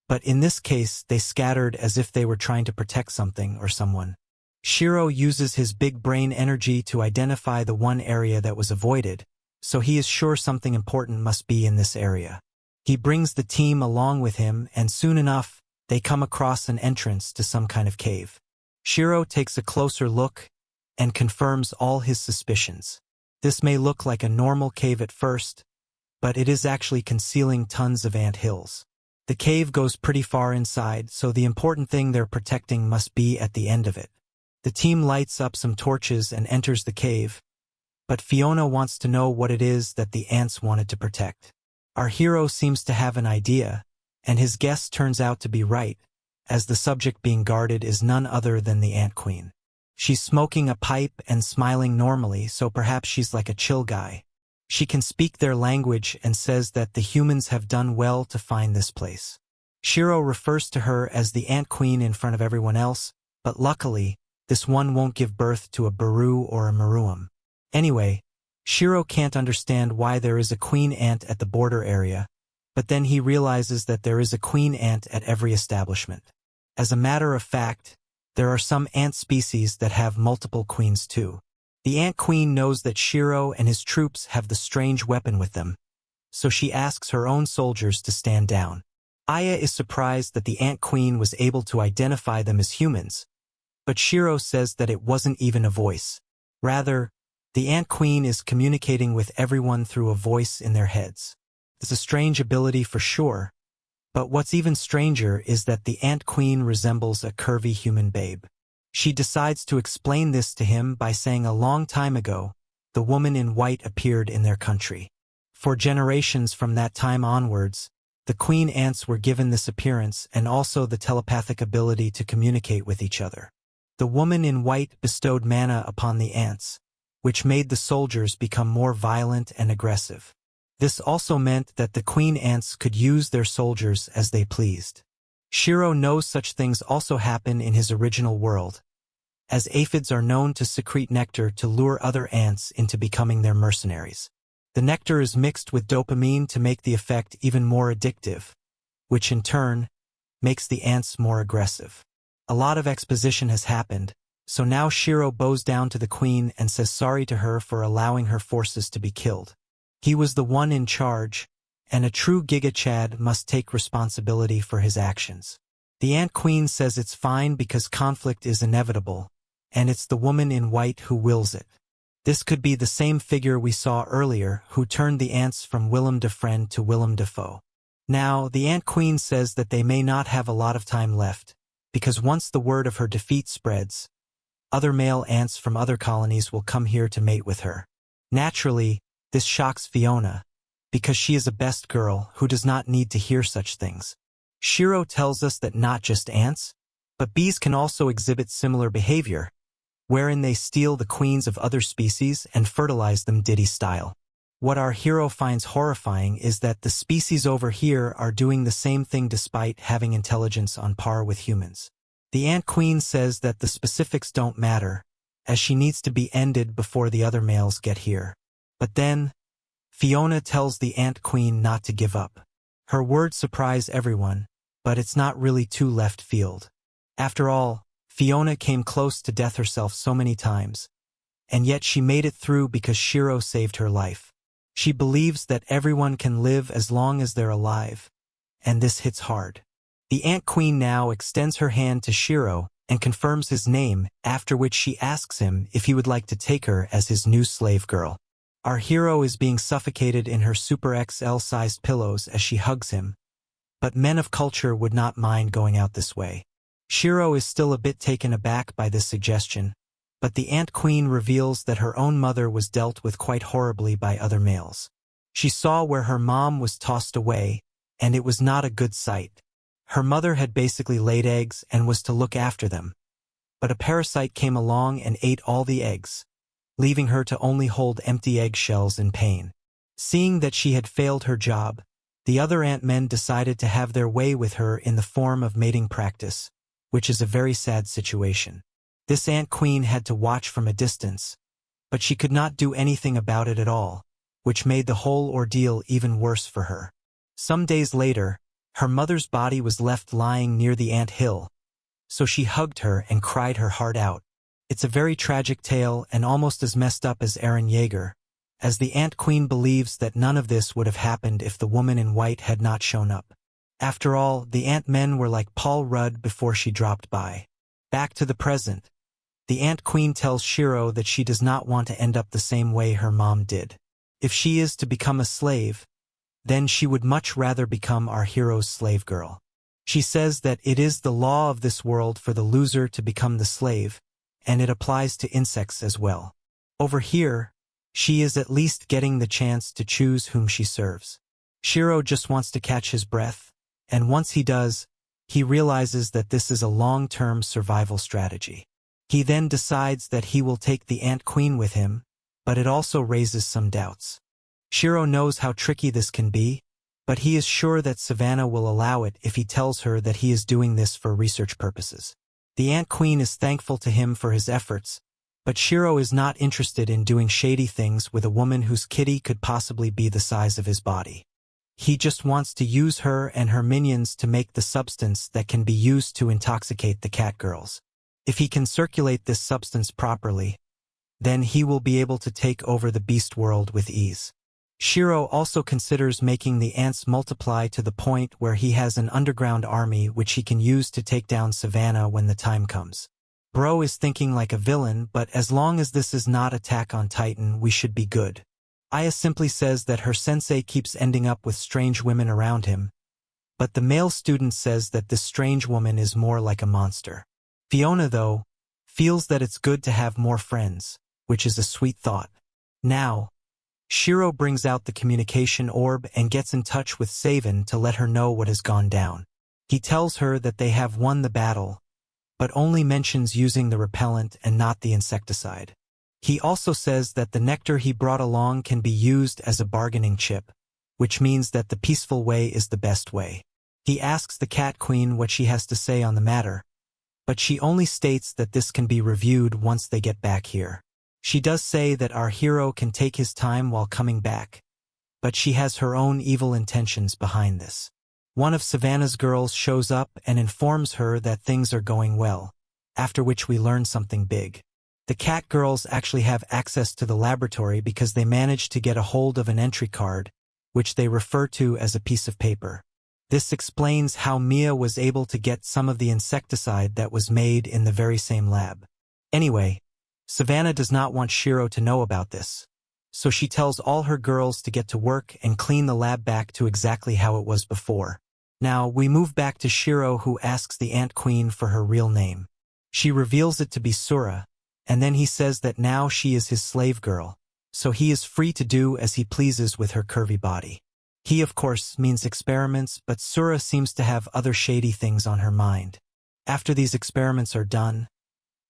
but in this case they scattered as if they were trying to protect something or someone. Shiro uses his big brain energy to identify the one area that was avoided, so he is sure something important must be in this area. He brings the team along with him, and soon enough, they come across an entrance to some kind of cave. Shiro takes a closer look and confirms all his suspicions. This may look like a normal cave at first, but it is actually concealing tons of ant hills. The cave goes pretty far inside, so the important thing they're protecting must be at the end of it. The team lights up some torches and enters the cave, but Fiona wants to know what it is that the ants wanted to protect. Our hero seems to have an idea, and his guess turns out to be right, as the subject being guarded is none other than the Ant Queen. She's smoking a pipe and smiling normally, so perhaps she's like a chill guy. She can speak their language and says that the humans have done well to find this place. Shiro refers to her as the Ant Queen in front of everyone else, but luckily, this one won't give birth to a Baru or a Maruam. Anyway, Shiro can't understand why there is a queen ant at the border area, but then he realizes that there is a queen ant at every establishment. As a matter of fact, there are some ant species that have multiple queens too. The Ant Queen knows that Shiro and his troops have the strange weapon with them, so she asks her own soldiers to stand down. Aya is surprised that the Ant Queen was able to identify them as humans, but Shiro says that it wasn't even a voice. Rather, the Ant Queen is communicating with everyone through a voice in their heads. It's a strange ability for sure, but what's even stranger is that the Ant Queen resembles a curvy human babe. She decides to explain this to him by saying a long time ago, the woman in white appeared in their country. For generations from that time onwards, the queen ants were given this appearance and also the telepathic ability to communicate with each other. The woman in white bestowed mana upon the ants, which made the soldiers become more violent and aggressive. This also meant that the queen ants could use their soldiers as they pleased. Shiro knows such things also happen in his original world, as aphids are known to secrete nectar to lure other ants into becoming their mercenaries. The nectar is mixed with dopamine to make the effect even more addictive, which in turn makes the ants more aggressive. A lot of exposition has happened, so now Shiro bows down to the queen and says sorry to her for allowing her forces to be killed. He was the one in charge, and a true Giga Chad must take responsibility for his actions. The Ant Queen says it's fine because conflict is inevitable, and it's the woman in white who wills it. This could be the same figure we saw earlier who turned the ants from Willem de Friend to Willem de Foe. Now, the Ant Queen says that they may not have a lot of time left, because once the word of her defeat spreads, other male ants from other colonies will come here to mate with her. Naturally, this shocks Fiona, because she is a best girl who does not need to hear such things. Shiro tells us that not just ants, but bees can also exhibit similar behavior, wherein they steal the queens of other species and fertilize them Diddy style. What our hero finds horrifying is that the species over here are doing the same thing despite having intelligence on par with humans. The Ant Queen says that the specifics don't matter, as she needs to be ended before the other males get here. But then, Fiona tells the Ant Queen not to give up. Her words surprise everyone, but it's not really too left field. After all, Fiona came close to death herself so many times, and yet she made it through because Shiro saved her life. She believes that everyone can live as long as they're alive, and this hits hard. The Ant Queen now extends her hand to Shiro and confirms his name, after which she asks him if he would like to take her as his new slave girl. Our hero is being suffocated in her Super XL-sized pillows as she hugs him, but men of culture would not mind going out this way. Shiro is still a bit taken aback by this suggestion, but the Ant Queen reveals that her own mother was dealt with quite horribly by other males. She saw where her mom was tossed away, and it was not a good sight. Her mother had basically laid eggs and was to look after them, but a parasite came along and ate all the eggs, leaving her to only hold empty eggshells in pain. Seeing that she had failed her job, the other ant-men decided to have their way with her in the form of mating practice, which is a very sad situation. This Ant Queen had to watch from a distance, but she could not do anything about it at all, which made the whole ordeal even worse for her. Some days later, her mother's body was left lying near the ant hill, so she hugged her and cried her heart out. It's a very tragic tale and almost as messed up as Eren Yeager, as the Ant Queen believes that none of this would have happened if the woman in white had not shown up. After all, the ant-men were like Paul Rudd before she dropped by. Back to the present. The Ant Queen tells Shiro that she does not want to end up the same way her mom did. If she is to become a slave, then she would much rather become our hero's slave girl. She says that it is the law of this world for the loser to become the slave, and it applies to insects as well. Over here, she is at least getting the chance to choose whom she serves. Shiro just wants to catch his breath, and once he does, he realizes that this is a long-term survival strategy. He then decides that he will take the Ant Queen with him, but it also raises some doubts. Shiro knows how tricky this can be, but he is sure that Savannah will allow it if he tells her that he is doing this for research purposes. The Ant Queen is thankful to him for his efforts, but Shiro is not interested in doing shady things with a woman whose kitty could possibly be the size of his body. He just wants to use her and her minions to make the substance that can be used to intoxicate the cat girls. If he can circulate this substance properly, then he will be able to take over the beast world with ease. Shiro also considers making the ants multiply to the point where he has an underground army which he can use to take down Savannah when the time comes. Bro is thinking like a villain, but as long as this is not Attack on Titan, we should be good. Aya simply says that her sensei keeps ending up with strange women around him, but the male student says that this strange woman is more like a monster. Fiona, though, feels that it's good to have more friends, which is a sweet thought. Now, Shiro brings out the communication orb and gets in touch with Savannah to let her know what has gone down. He tells her that they have won the battle, but only mentions using the repellent and not the insecticide. He also says that the nectar he brought along can be used as a bargaining chip, which means that the peaceful way is the best way. He asks the Cat Queen what she has to say on the matter, but she only states that this can be reviewed once they get back here. She does say that our hero can take his time while coming back, but she has her own evil intentions behind this. One of Savannah's girls shows up and informs her that things are going well, after which we learn something big. The cat girls actually have access to the laboratory because they managed to get a hold of an entry card, which they refer to as a piece of paper. This explains how Mia was able to get some of the insecticide that was made in the very same lab. Anyway, Savannah does not want Shiro to know about this, so she tells all her girls to get to work and clean the lab back to exactly how it was before. Now, we move back to Shiro, who asks the Ant Queen for her real name. She reveals it to be Sura, and then he says that now she is his slave girl, so he is free to do as he pleases with her curvy body. He, of course, means experiments, but Sura seems to have other shady things on her mind. After these experiments are done,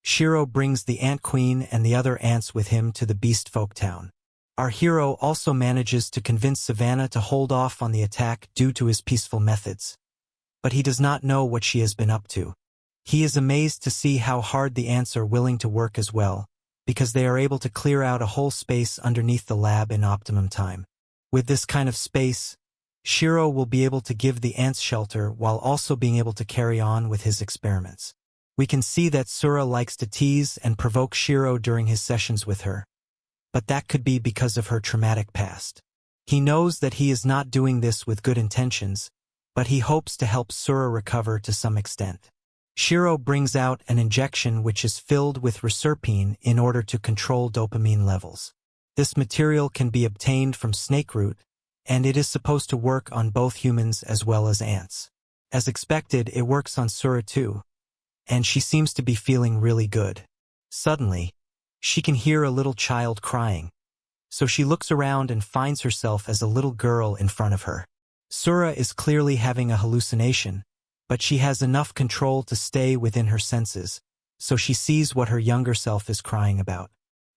Shiro brings the Ant Queen and the other ants with him to the Beast Folk town. Our hero also manages to convince Savannah to hold off on the attack due to his peaceful methods. But he does not know what she has been up to. He is amazed to see how hard the ants are willing to work as well, because they are able to clear out a whole space underneath the lab in optimum time. With this kind of space, Shiro will be able to give the ants shelter while also being able to carry on with his experiments. We can see that Sura likes to tease and provoke Shiro during his sessions with her, but that could be because of her traumatic past. He knows that he is not doing this with good intentions, but he hopes to help Sura recover to some extent. Shiro brings out an injection which is filled with reserpine in order to control dopamine levels. This material can be obtained from snake root, and it is supposed to work on both humans as well as ants. As expected, it works on Sura too, and she seems to be feeling really good. Suddenly, she can hear a little child crying, so she looks around and finds herself as a little girl in front of her. Sura is clearly having a hallucination, but she has enough control to stay within her senses, so she sees what her younger self is crying about.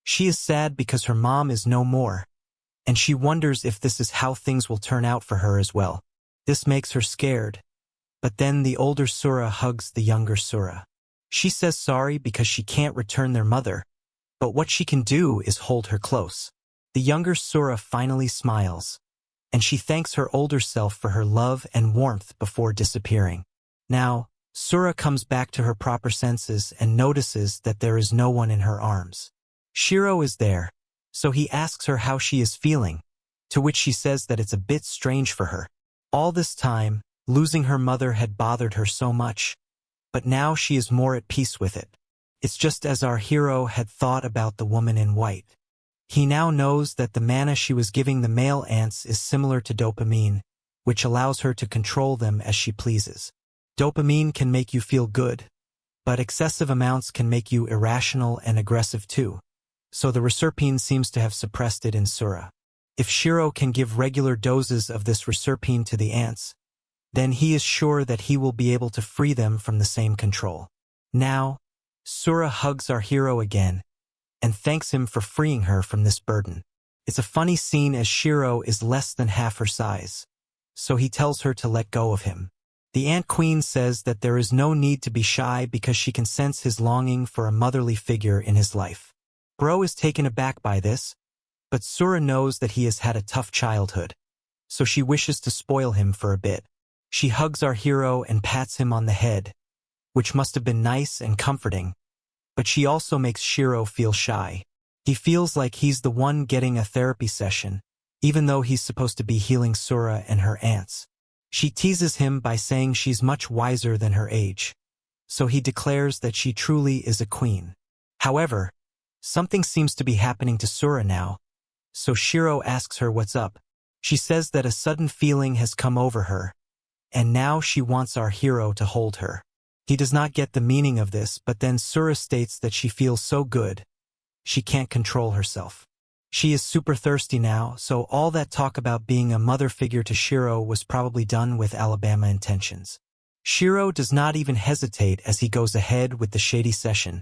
She is sad because her mom is no more, and she wonders if this is how things will turn out for her as well. This makes her scared, but then the older Sura hugs the younger Sura. She says sorry because she can't return their mother, but what she can do is hold her close. The younger Sura finally smiles, and she thanks her older self for her love and warmth before disappearing. Now, Sura comes back to her proper senses and notices that there is no one in her arms. Shiro is there, so he asks her how she is feeling, to which she says that it's a bit strange for her. All this time, losing her mother had bothered her so much, but now she is more at peace with it. It's just as our hero had thought about the woman in white. He now knows that the mana she was giving the male ants is similar to dopamine, which allows her to control them as she pleases. Dopamine can make you feel good, but excessive amounts can make you irrational and aggressive too, so the reserpine seems to have suppressed it in Sura. If Shiro can give regular doses of this reserpine to the ants, then he is sure that he will be able to free them from the same control. Now, Sura hugs our hero again and thanks him for freeing her from this burden. It's a funny scene as Shiro is less than half her size, so he tells her to let go of him. The Ant Queen says that there is no need to be shy because she can sense his longing for a motherly figure in his life. Bro is taken aback by this, but Sura knows that he has had a tough childhood, so she wishes to spoil him for a bit. She hugs our hero and pats him on the head, which must have been nice and comforting, but she also makes Shiro feel shy. He feels like he's the one getting a therapy session, even though he's supposed to be healing Sura and her ants. She teases him by saying she's much wiser than her age, so he declares that she truly is a queen. However, something seems to be happening to Sura now, so Shiro asks her what's up. She says that a sudden feeling has come over her, and now she wants our hero to hold her. He does not get the meaning of this, but then Sura states that she feels so good, she can't control herself. She is super thirsty now, so all that talk about being a mother figure to Shiro was probably done with Alabama intentions. Shiro does not even hesitate as he goes ahead with the shady session,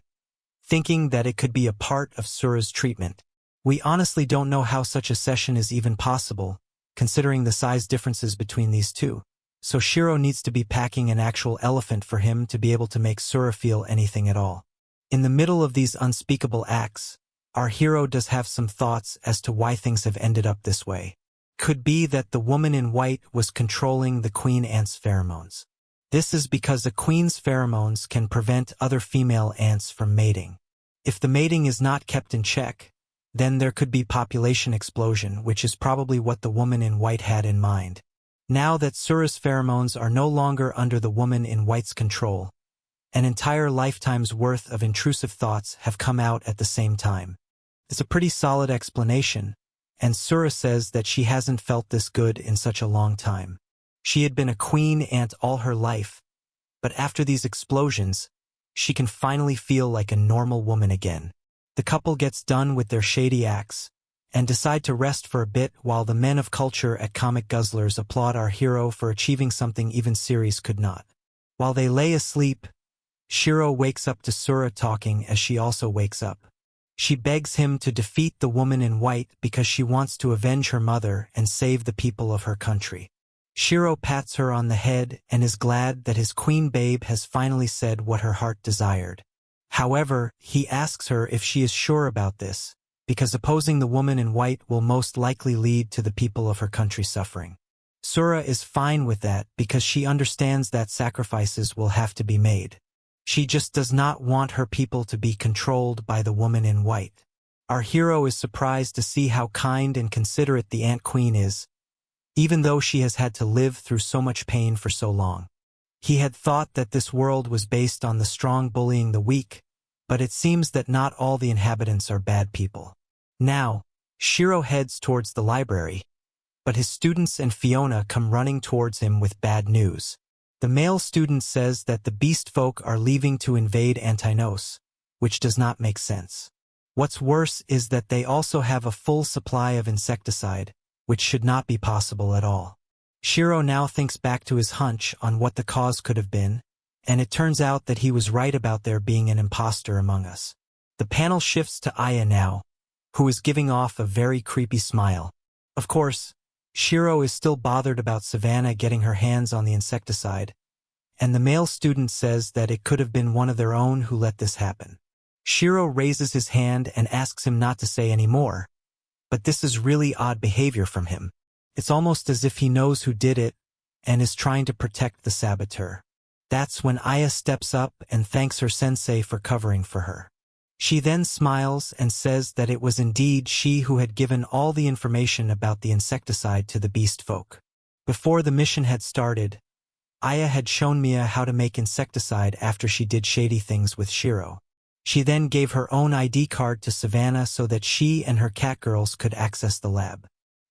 thinking that it could be a part of Sura's treatment. We honestly don't know how such a session is even possible, considering the size differences between these two. So Shiro needs to be packing an actual elephant for him to be able to make Sura feel anything at all. In the middle of these unspeakable acts, our hero does have some thoughts as to why things have ended up this way. Could be that the woman in white was controlling the queen ant's pheromones. This is because a queen's pheromones can prevent other female ants from mating. If the mating is not kept in check, then there could be population explosion, which is probably what the woman in white had in mind. Now that Sura's pheromones are no longer under the woman in white's control, an entire lifetime's worth of intrusive thoughts have come out at the same time. It's a pretty solid explanation, and Sura says that she hasn't felt this good in such a long time. She had been a queen ant all her life, but after these explosions, she can finally feel like a normal woman again. The couple gets done with their shady acts, and decide to rest for a bit while the men of culture at Comic Guzzlers applaud our hero for achieving something even series could not. While they lay asleep, Shiro wakes up to Sura talking as she also wakes up. She begs him to defeat the woman in white because she wants to avenge her mother and save the people of her country. Shiro pats her on the head and is glad that his queen babe has finally said what her heart desired. However, he asks her if she is sure about this, because opposing the woman in white will most likely lead to the people of her country suffering. Sura is fine with that because she understands that sacrifices will have to be made. She just does not want her people to be controlled by the woman in white. Our hero is surprised to see how kind and considerate the Ant Queen is, even though she has had to live through so much pain for so long. He had thought that this world was based on the strong bullying the weak, but it seems that not all the inhabitants are bad people. Now, Shiro heads towards the library, but his students and Fiona come running towards him with bad news. The male student says that the beast folk are leaving to invade Antinos, which does not make sense. What's worse is that they also have a full supply of insecticide, which should not be possible at all. Shiro now thinks back to his hunch on what the cause could have been, and it turns out that he was right about there being an imposter among us. The panel shifts to Aya now, who is giving off a very creepy smile. Of course, Shiro is still bothered about Savannah getting her hands on the insecticide, and the male student says that it could have been one of their own who let this happen. Shiro raises his hand and asks him not to say any more, but this is really odd behavior from him. It's almost as if he knows who did it and is trying to protect the saboteur. That's when Aya steps up and thanks her sensei for covering for her. She then smiles and says that it was indeed she who had given all the information about the insecticide to the beast folk. Before the mission had started, Aya had shown Mia how to make insecticide after she did shady things with Shiro. She then gave her own ID card to Savannah so that she and her catgirls could access the lab.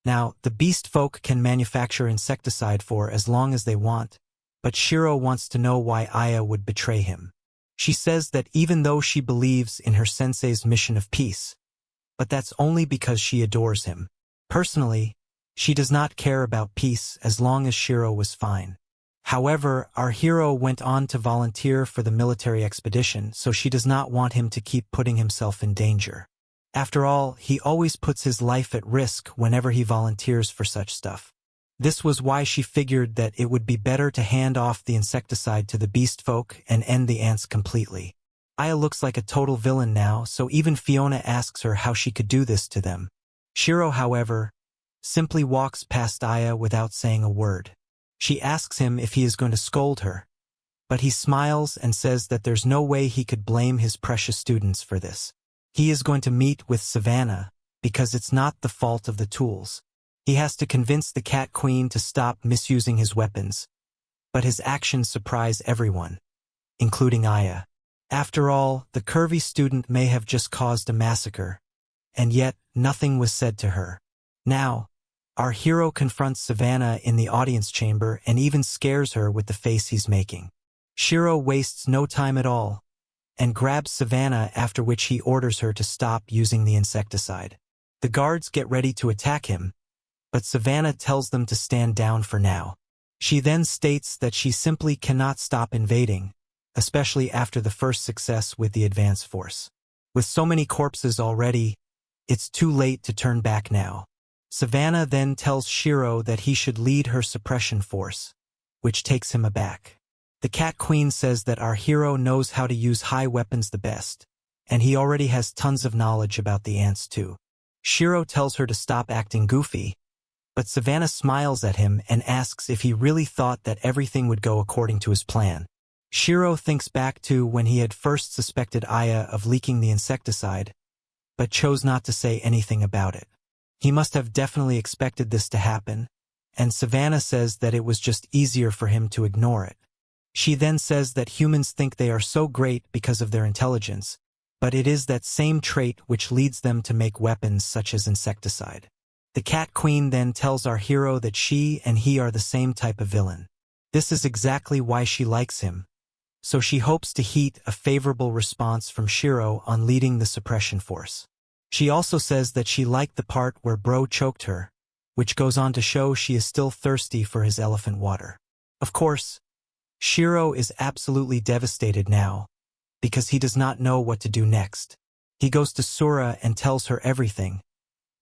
Now, the beast folk can manufacture insecticide for as long as they want, but Shiro wants to know why Aya would betray him. She says that even though she believes in her sensei's mission of peace, but that's only because she adores him. Personally, she does not care about peace as long as Shiro was fine. However, our hero went on to volunteer for the military expedition, so she does not want him to keep putting himself in danger. After all, he always puts his life at risk whenever he volunteers for such stuff. This was why she figured that it would be better to hand off the insecticide to the beast folk and end the ants completely. Aya looks like a total villain now, so even Fiona asks her how she could do this to them. Shiro, however, simply walks past Aya without saying a word. She asks him if he is going to scold her, but he smiles and says that there's no way he could blame his precious students for this. He is going to meet with Savannah because it's not the fault of the tools. He has to convince the Cat Queen to stop misusing his weapons, but his actions surprise everyone, including Aya. After all, the curvy student may have just caused a massacre, and yet nothing was said to her. Now, our hero confronts Savannah in the audience chamber and even scares her with the face he's making. Shiro wastes no time at all and grabs Savannah, after which he orders her to stop using the insecticide. The guards get ready to attack him, but Savannah tells them to stand down for now. She then states that she simply cannot stop invading, especially after the first success with the advance force. With so many corpses already, it's too late to turn back now. Savannah then tells Shiro that he should lead her suppression force, which takes him aback. The Cat Queen says that our hero knows how to use high weapons the best, and he already has tons of knowledge about the ants too. Shiro tells her to stop acting goofy, but Savannah smiles at him and asks if he really thought that everything would go according to his plan. Shiro thinks back to when he had first suspected Aya of leaking the insecticide, but chose not to say anything about it. He must have definitely expected this to happen, and Savannah says that it was just easier for him to ignore it. She then says that humans think they are so great because of their intelligence, but it is that same trait which leads them to make weapons such as Isekai'd. The Cat Queen then tells our hero that she and he are the same type of villain. This is exactly why she likes him, so she hopes to heat a favorable response from Shiro on leading the suppression force. She also says that she liked the part where Bro choked her, which goes on to show she is still thirsty for his elephant water. Of course, Shiro is absolutely devastated now, because he does not know what to do next. He goes to Sura and tells her everything,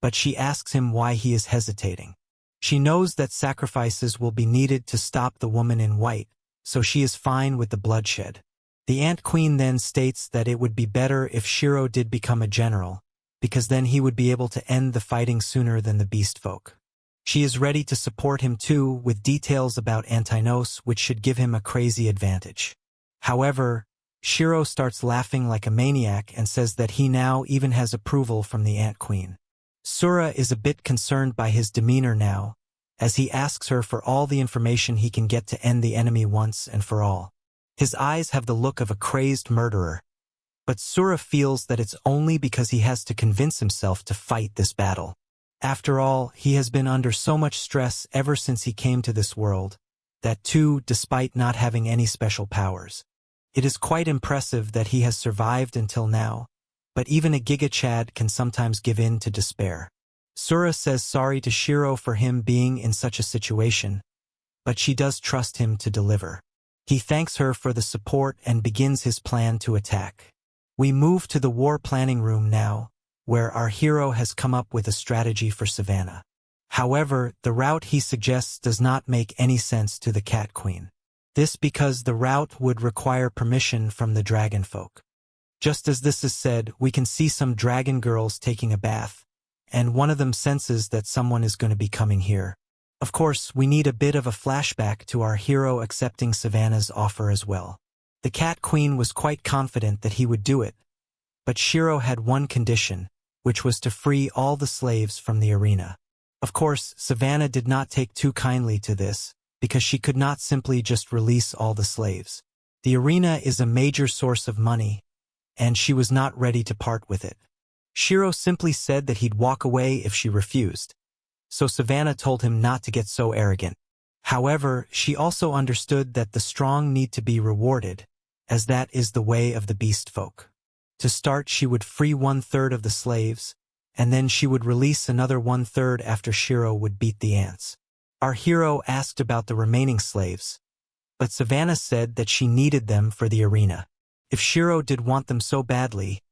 but she asks him why he is hesitating. She knows that sacrifices will be needed to stop the woman in white, so she is fine with the bloodshed. The Ant Queen then states that it would be better if Shiro did become a general, because then he would be able to end the fighting sooner than the beast folk. She is ready to support him too, with details about Antinos which should give him a crazy advantage. However, Shiro starts laughing like a maniac and says that he now even has approval from the Ant Queen. Sura is a bit concerned by his demeanor now, as he asks her for all the information he can get to end the enemy once and for all. His eyes have the look of a crazed murderer, but Sura feels that it's only because he has to convince himself to fight this battle. After all, he has been under so much stress ever since he came to this world, that too despite not having any special powers. It is quite impressive that he has survived until now, but even a Giga Chad can sometimes give in to despair. Sura says sorry to Shiro for him being in such a situation, but she does trust him to deliver. He thanks her for the support and begins his plan to attack. We move to the war planning room now, where our hero has come up with a strategy for Savannah. However, the route he suggests does not make any sense to the Cat Queen. This because the route would require permission from the dragon folk. Just as this is said, we can see some dragon girls taking a bath, and one of them senses that someone is going to be coming here. Of course, we need a bit of a flashback to our hero accepting Savannah's offer as well. The Cat Queen was quite confident that he would do it, but Shiro had one condition, which was to free all the slaves from the arena. Of course, Savannah did not take too kindly to this, because she could not simply just release all the slaves. The arena is a major source of money, and she was not ready to part with it. Shiro simply said that he'd walk away if she refused, so Savannah told him not to get so arrogant. However, she also understood that the strong need to be rewarded, as that is the way of the beast folk. To start, she would free 1/3 of the slaves, and then she would release another 1/3 after Shiro would beat the ants. Our hero asked about the remaining slaves, but Savannah said that she needed them for the arena. If Shiro did want them so badly,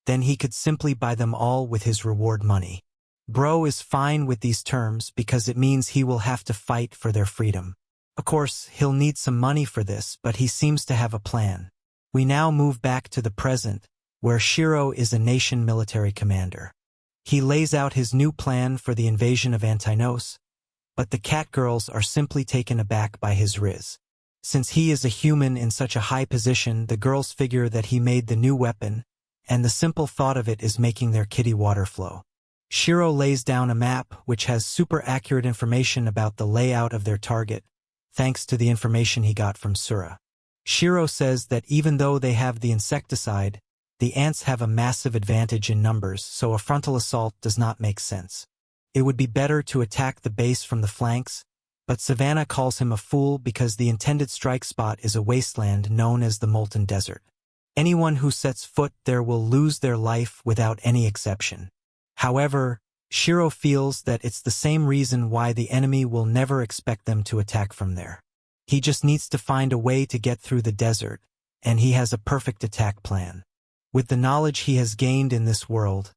then he could simply buy them all with his reward money. Bro is fine with these terms because it means he will have to fight for their freedom. Of course, he'll need some money for this, but he seems to have a plan. We now move back to the present, where Shiro is a nation military commander. He lays out his new plan for the invasion of Antinos, but the cat girls are simply taken aback by his Rizzed. Since he is a human in such a high position, the girls figure that he made the new weapon, and the simple thought of it is making their kitty water flow. Shiro lays down a map which has super accurate information about the layout of their target, thanks to the information he got from Sura. Shiro says that even though they have the insecticide, the ants have a massive advantage in numbers, so a frontal assault does not make sense. It would be better to attack the base from the flanks, but Savannah calls him a fool because the intended strike spot is a wasteland known as the Molten Desert. Anyone who sets foot there will lose their life without any exception. However, Shiro feels that it's the same reason why the enemy will never expect them to attack from there. He just needs to find a way to get through the desert, and he has a perfect attack plan. With the knowledge he has gained in this world,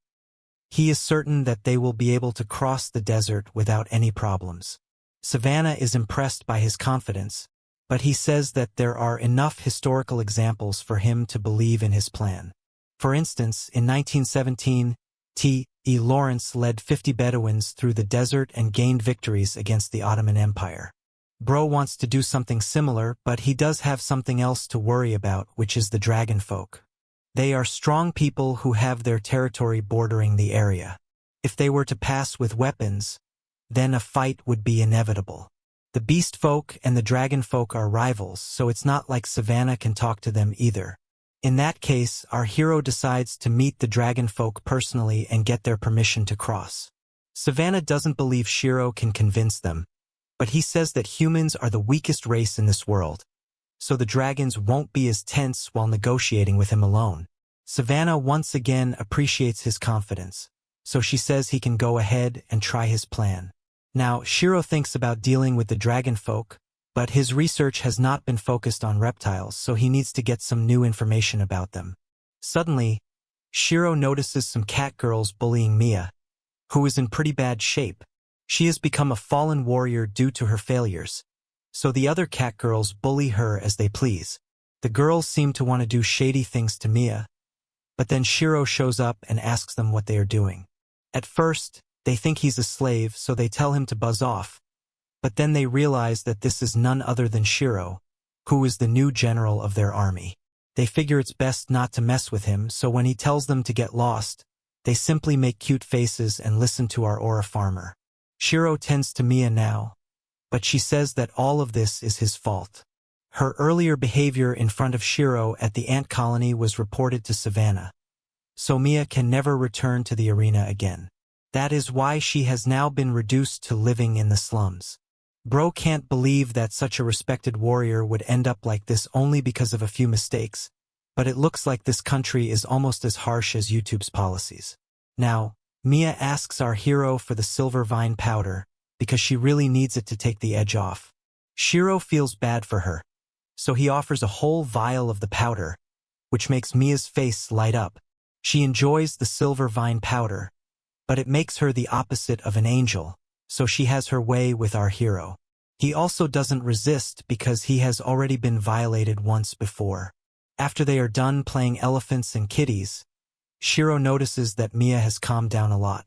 he is certain that they will be able to cross the desert without any problems. Savannah is impressed by his confidence, but he says that there are enough historical examples for him to believe in his plan. For instance, in 1917, T.E. Lawrence led 50 Bedouins through the desert and gained victories against the Ottoman Empire. Bro wants to do something similar, but he does have something else to worry about, which is the dragon folk. They are strong people who have their territory bordering the area. If they were to pass with weapons, then a fight would be inevitable. The beast folk and the dragon folk are rivals, so it's not like Savannah can talk to them either. In that case, our hero decides to meet the dragon folk personally and get their permission to cross. Savannah doesn't believe Shiro can convince them, but he says that humans are the weakest race in this world, so the dragons won't be as tense while negotiating with him alone. Savannah once again appreciates his confidence, so she says he can go ahead and try his plan. Now, Shiro thinks about dealing with the dragon folk, but his research has not been focused on reptiles, so he needs to get some new information about them. Suddenly, Shiro notices some cat girls bullying Mia, who is in pretty bad shape. She has become a fallen warrior due to her failures, so the other cat girls bully her as they please. The girls seem to want to do shady things to Mia, but then Shiro shows up and asks them what they are doing. At first, they think he's a slave, so they tell him to buzz off, but then they realize that this is none other than Shiro, who is the new general of their army. They figure it's best not to mess with him, so when he tells them to get lost, they simply make cute faces and listen to our aura farmer. Shiro tends to Mia now, but she says that all of this is his fault. Her earlier behavior in front of Shiro at the ant colony was reported to Savannah, so Mia can never return to the arena again. That is why she has now been reduced to living in the slums. Bro can't believe that such a respected warrior would end up like this only because of a few mistakes, but it looks like this country is almost as harsh as YouTube's policies. Now, Mia asks our hero for the silver vine powder because she really needs it to take the edge off. Shiro feels bad for her, so he offers a whole vial of the powder, which makes Mia's face light up. She enjoys the silver vine powder, but it makes her the opposite of an angel, so she has her way with our hero. He also doesn't resist because he has already been violated once before. After they are done playing elephants and kitties, Shiro notices that Mia has calmed down a lot.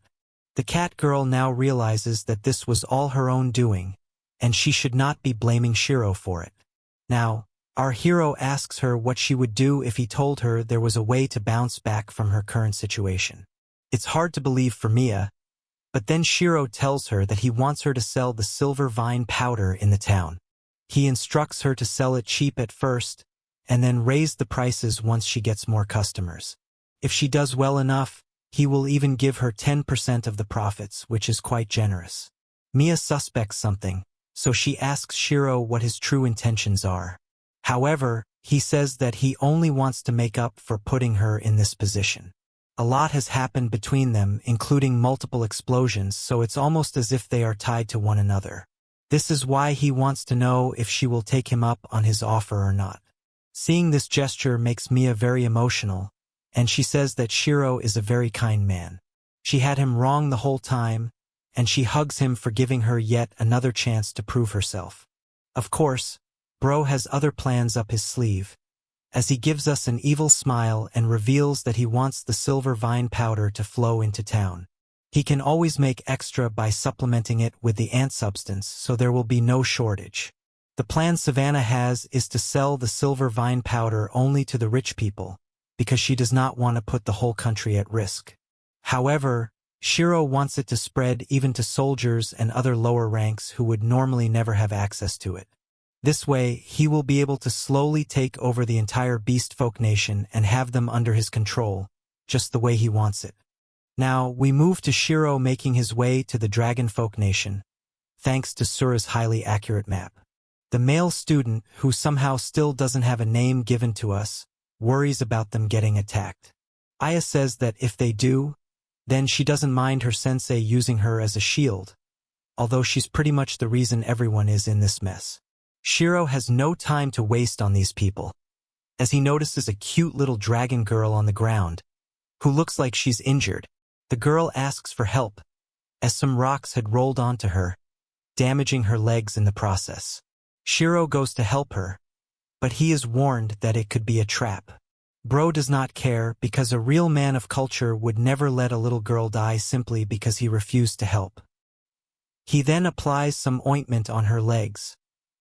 The cat girl now realizes that this was all her own doing, and she should not be blaming Shiro for it. Now, our hero asks her what she would do if he told her there was a way to bounce back from her current situation. It's hard to believe for Mia, but then Shiro tells her that he wants her to sell the silver vine powder in the town. He instructs her to sell it cheap at first, and then raise the prices once she gets more customers. If she does well enough, he will even give her 10% of the profits, which is quite generous. Mia suspects something, so she asks Shiro what his true intentions are. However, he says that he only wants to make up for putting her in this position. A lot has happened between them, including multiple explosions, so it's almost as if they are tied to one another. This is why he wants to know if she will take him up on his offer or not. Seeing this gesture makes Mia very emotional, and she says that Shiro is a very kind man. She had him wrong the whole time, and she hugs him for giving her yet another chance to prove herself. Of course, Bro has other plans up his sleeve, as he gives us an evil smile and reveals that he wants the silver vine powder to flow into town. He can always make extra by supplementing it with the ant substance, so there will be no shortage. The plan Savannah has is to sell the silver vine powder only to the rich people, because she does not want to put the whole country at risk. However, Shiro wants it to spread even to soldiers and other lower ranks who would normally never have access to it. This way, he will be able to slowly take over the entire beast folk nation and have them under his control, just the way he wants it. Now, we move to Shiro making his way to the dragon folk nation, thanks to Sura's highly accurate map. The male student, who somehow still doesn't have a name given to us, worries about them getting attacked. Aya says that if they do, then she doesn't mind her sensei using her as a shield, although she's pretty much the reason everyone is in this mess. Shiro has no time to waste on these people, as he notices a cute little dragon girl on the ground, who looks like she's injured. The girl asks for help, as some rocks had rolled onto her, damaging her legs in the process. Shiro goes to help her, but he is warned that it could be a trap. Bro does not care because a real man of culture would never let a little girl die simply because he refused to help. He then applies some ointment on her legs,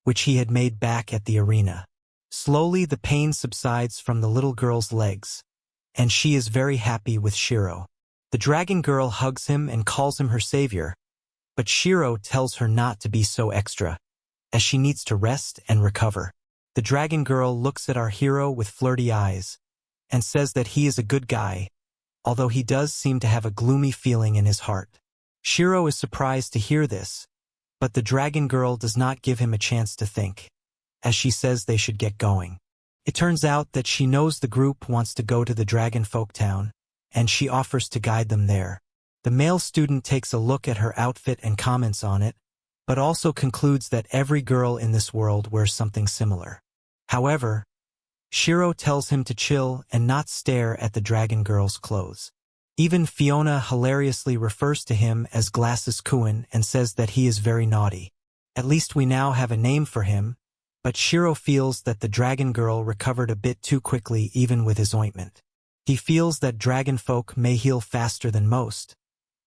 which he had made back at the arena. Slowly the pain subsides from the little girl's legs, and she is very happy with Shiro. The dragon girl hugs him and calls him her savior, but Shiro tells her not to be so extra, as she needs to rest and recover. The dragon girl looks at our hero with flirty eyes, and says that he is a good guy, although he does seem to have a gloomy feeling in his heart. Shiro is surprised to hear this, but the dragon girl does not give him a chance to think, as she says they should get going. It turns out that she knows the group wants to go to the dragon folk town, and she offers to guide them there. The male student takes a look at her outfit and comments on it, but also concludes that every girl in this world wears something similar. However, Shiro tells him to chill and not stare at the dragon girl's clothes. Even Fiona hilariously refers to him as Glasses Kuin and says that he is very naughty. At least we now have a name for him, but Shiro feels that the dragon girl recovered a bit too quickly even with his ointment. He feels that dragon folk may heal faster than most,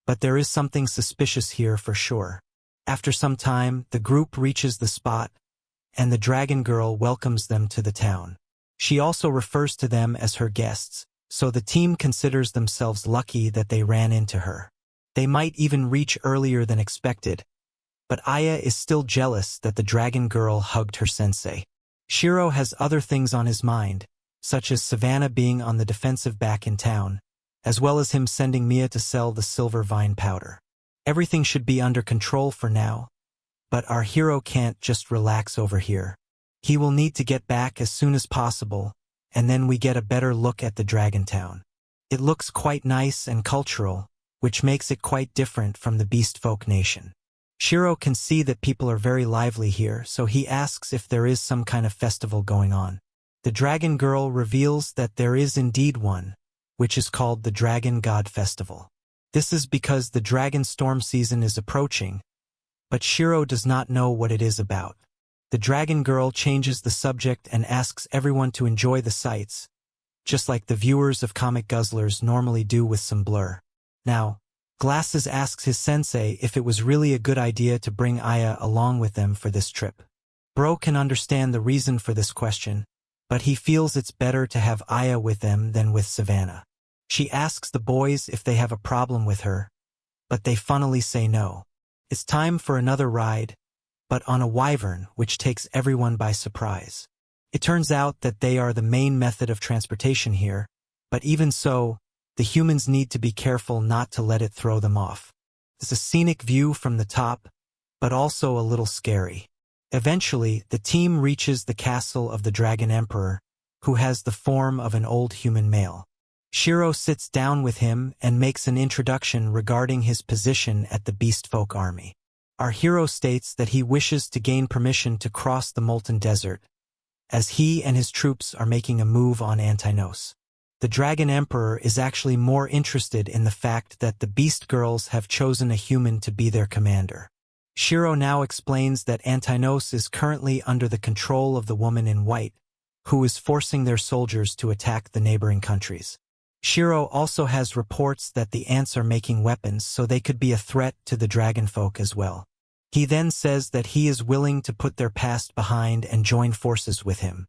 but there is something suspicious here for sure. After some time, the group reaches the spot, and the dragon girl welcomes them to the town. She also refers to them as her guests, so the team considers themselves lucky that they ran into her. They might even reach earlier than expected, but Aya is still jealous that the dragon girl hugged her sensei. Shiro has other things on his mind, such as Savannah being on the defensive back in town, as well as him sending Mia to sell the silver vine powder. Everything should be under control for now, but our hero can't just relax over here. He will need to get back as soon as possible, and then we get a better look at the Dragon Town. It looks quite nice and cultural, which makes it quite different from the Beast Folk Nation. Shiro can see that people are very lively here, so he asks if there is some kind of festival going on. The Dragon Girl reveals that there is indeed one, which is called the Dragon God Festival. This is because the dragon storm season is approaching, but Shiro does not know what it is about. The Dragon Girl changes the subject and asks everyone to enjoy the sights, just like the viewers of Comic Guzzlers normally do with some blur. Now, Glasses asks his sensei if it was really a good idea to bring Aya along with them for this trip. Bro can understand the reason for this question, but he feels it's better to have Aya with them than with Savannah. She asks the boys if they have a problem with her, but they funnily say no. It's time for another ride, but on a wyvern, which takes everyone by surprise. It turns out that they are the main method of transportation here, but even so, the humans need to be careful not to let it throw them off. It's a scenic view from the top, but also a little scary. Eventually, the team reaches the castle of the Dragon Emperor, who has the form of an old human male. Shiro sits down with him and makes an introduction regarding his position at the Beast Folk Army. Our hero states that he wishes to gain permission to cross the Molten Desert, as he and his troops are making a move on Antinos. The Dragon Emperor is actually more interested in the fact that the Beast Girls have chosen a human to be their commander. Shiro now explains that Antinos is currently under the control of the woman in white, who is forcing their soldiers to attack the neighboring countries. Shiro also has reports that the ants are making weapons, so they could be a threat to the dragon folk as well. He then says that he is willing to put their past behind and join forces with him.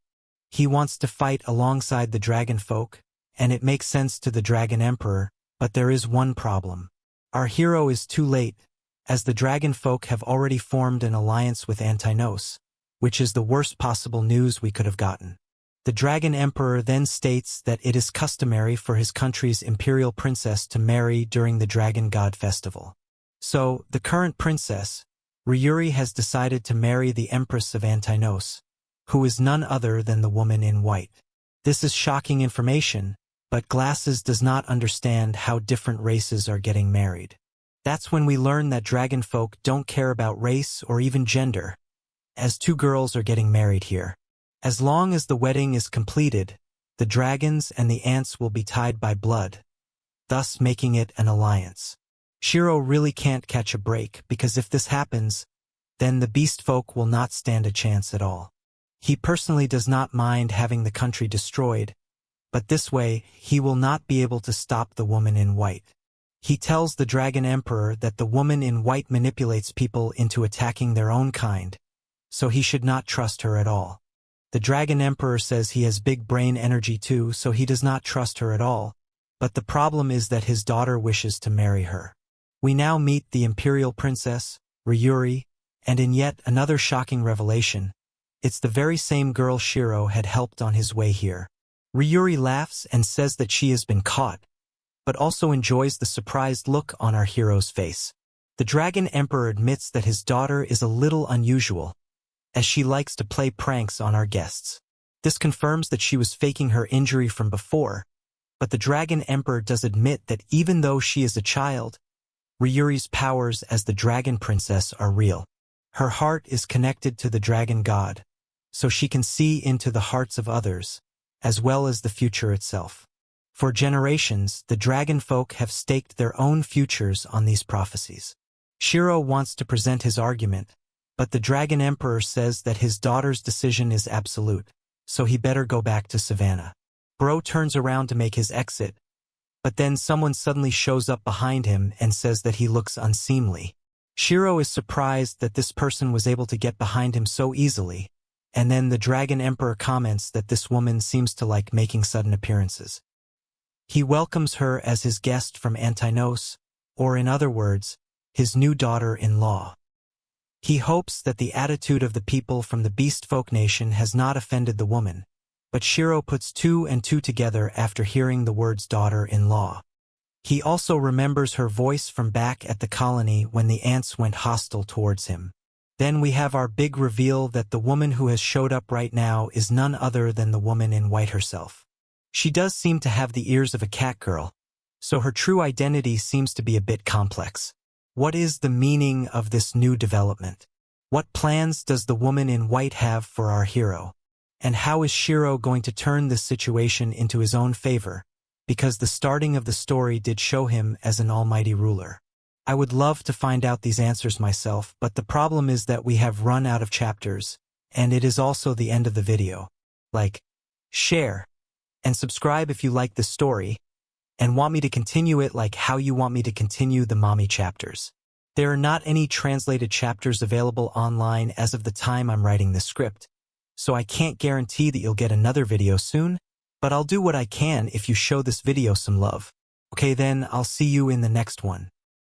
He wants to fight alongside the dragon folk, and it makes sense to the Dragon Emperor, but there is one problem. Our hero is too late, as the dragon folk have already formed an alliance with Antinos, which is the worst possible news we could have gotten. The Dragon Emperor then states that it is customary for his country's imperial princess to marry during the Dragon God Festival. So, the current princess, Ryuri, has decided to marry the Empress of Antinos, who is none other than the woman in white. This is shocking information, but Glasses does not understand how different races are getting married. That's when we learn that dragon folk don't care about race or even gender, as two girls are getting married here. As long as the wedding is completed, the dragons and the ants will be tied by blood, thus making it an alliance. Shiro really can't catch a break, because if this happens, then the beast folk will not stand a chance at all. He personally does not mind having the country destroyed, but this way he will not be able to stop the woman in white. He tells the Dragon Emperor that the woman in white manipulates people into attacking their own kind, so he should not trust her at all. The Dragon Emperor says he has big brain energy too, so he does not trust her at all, but the problem is that his daughter wishes to marry her. We now meet the Imperial Princess, Ryuri, and in yet another shocking revelation, it's the very same girl Shiro had helped on his way here. Ryuri laughs and says that she has been caught, but also enjoys the surprised look on our hero's face. The Dragon Emperor admits that his daughter is a little unusual, as she likes to play pranks on our guests. This confirms that she was faking her injury from before, but the Dragon Emperor does admit that even though she is a child, Ryuri's powers as the Dragon Princess are real. Her heart is connected to the Dragon God, so she can see into the hearts of others, as well as the future itself. For generations, the dragon folk have staked their own futures on these prophecies. Shiro wants to present his argument, but the Dragon Emperor says that his daughter's decision is absolute, so he better go back to Savannah. Bro turns around to make his exit, but then someone suddenly shows up behind him and says that he looks unseemly. Shiro is surprised that this person was able to get behind him so easily, and then the Dragon Emperor comments that this woman seems to like making sudden appearances. He welcomes her as his guest from Antinos, or in other words, his new daughter-in-law. He hopes that the attitude of the people from the Beast Folk Nation has not offended the woman, but Shiro puts two and two together after hearing the words daughter-in-law. He also remembers her voice from back at the colony when the ants went hostile towards him. Then we have our big reveal that the woman who has showed up right now is none other than the woman in white herself. She does seem to have the ears of a cat girl, so her true identity seems to be a bit complex. What is the meaning of this new development? What plans does the woman in white have for our hero? And how is Shiro going to turn this situation into his own favor? Because the starting of the story did show him as an almighty ruler. I would love to find out these answers myself, but the problem is that we have run out of chapters, and it is also the end of the video. Like, share, and subscribe if you like this story, and want me to continue it like how you want me to continue the mommy chapters. There are not any translated chapters available online as of the time I'm writing this script, so I can't guarantee that you'll get another video soon, but I'll do what I can if you show this video some love. Okay then, I'll see you in the next one.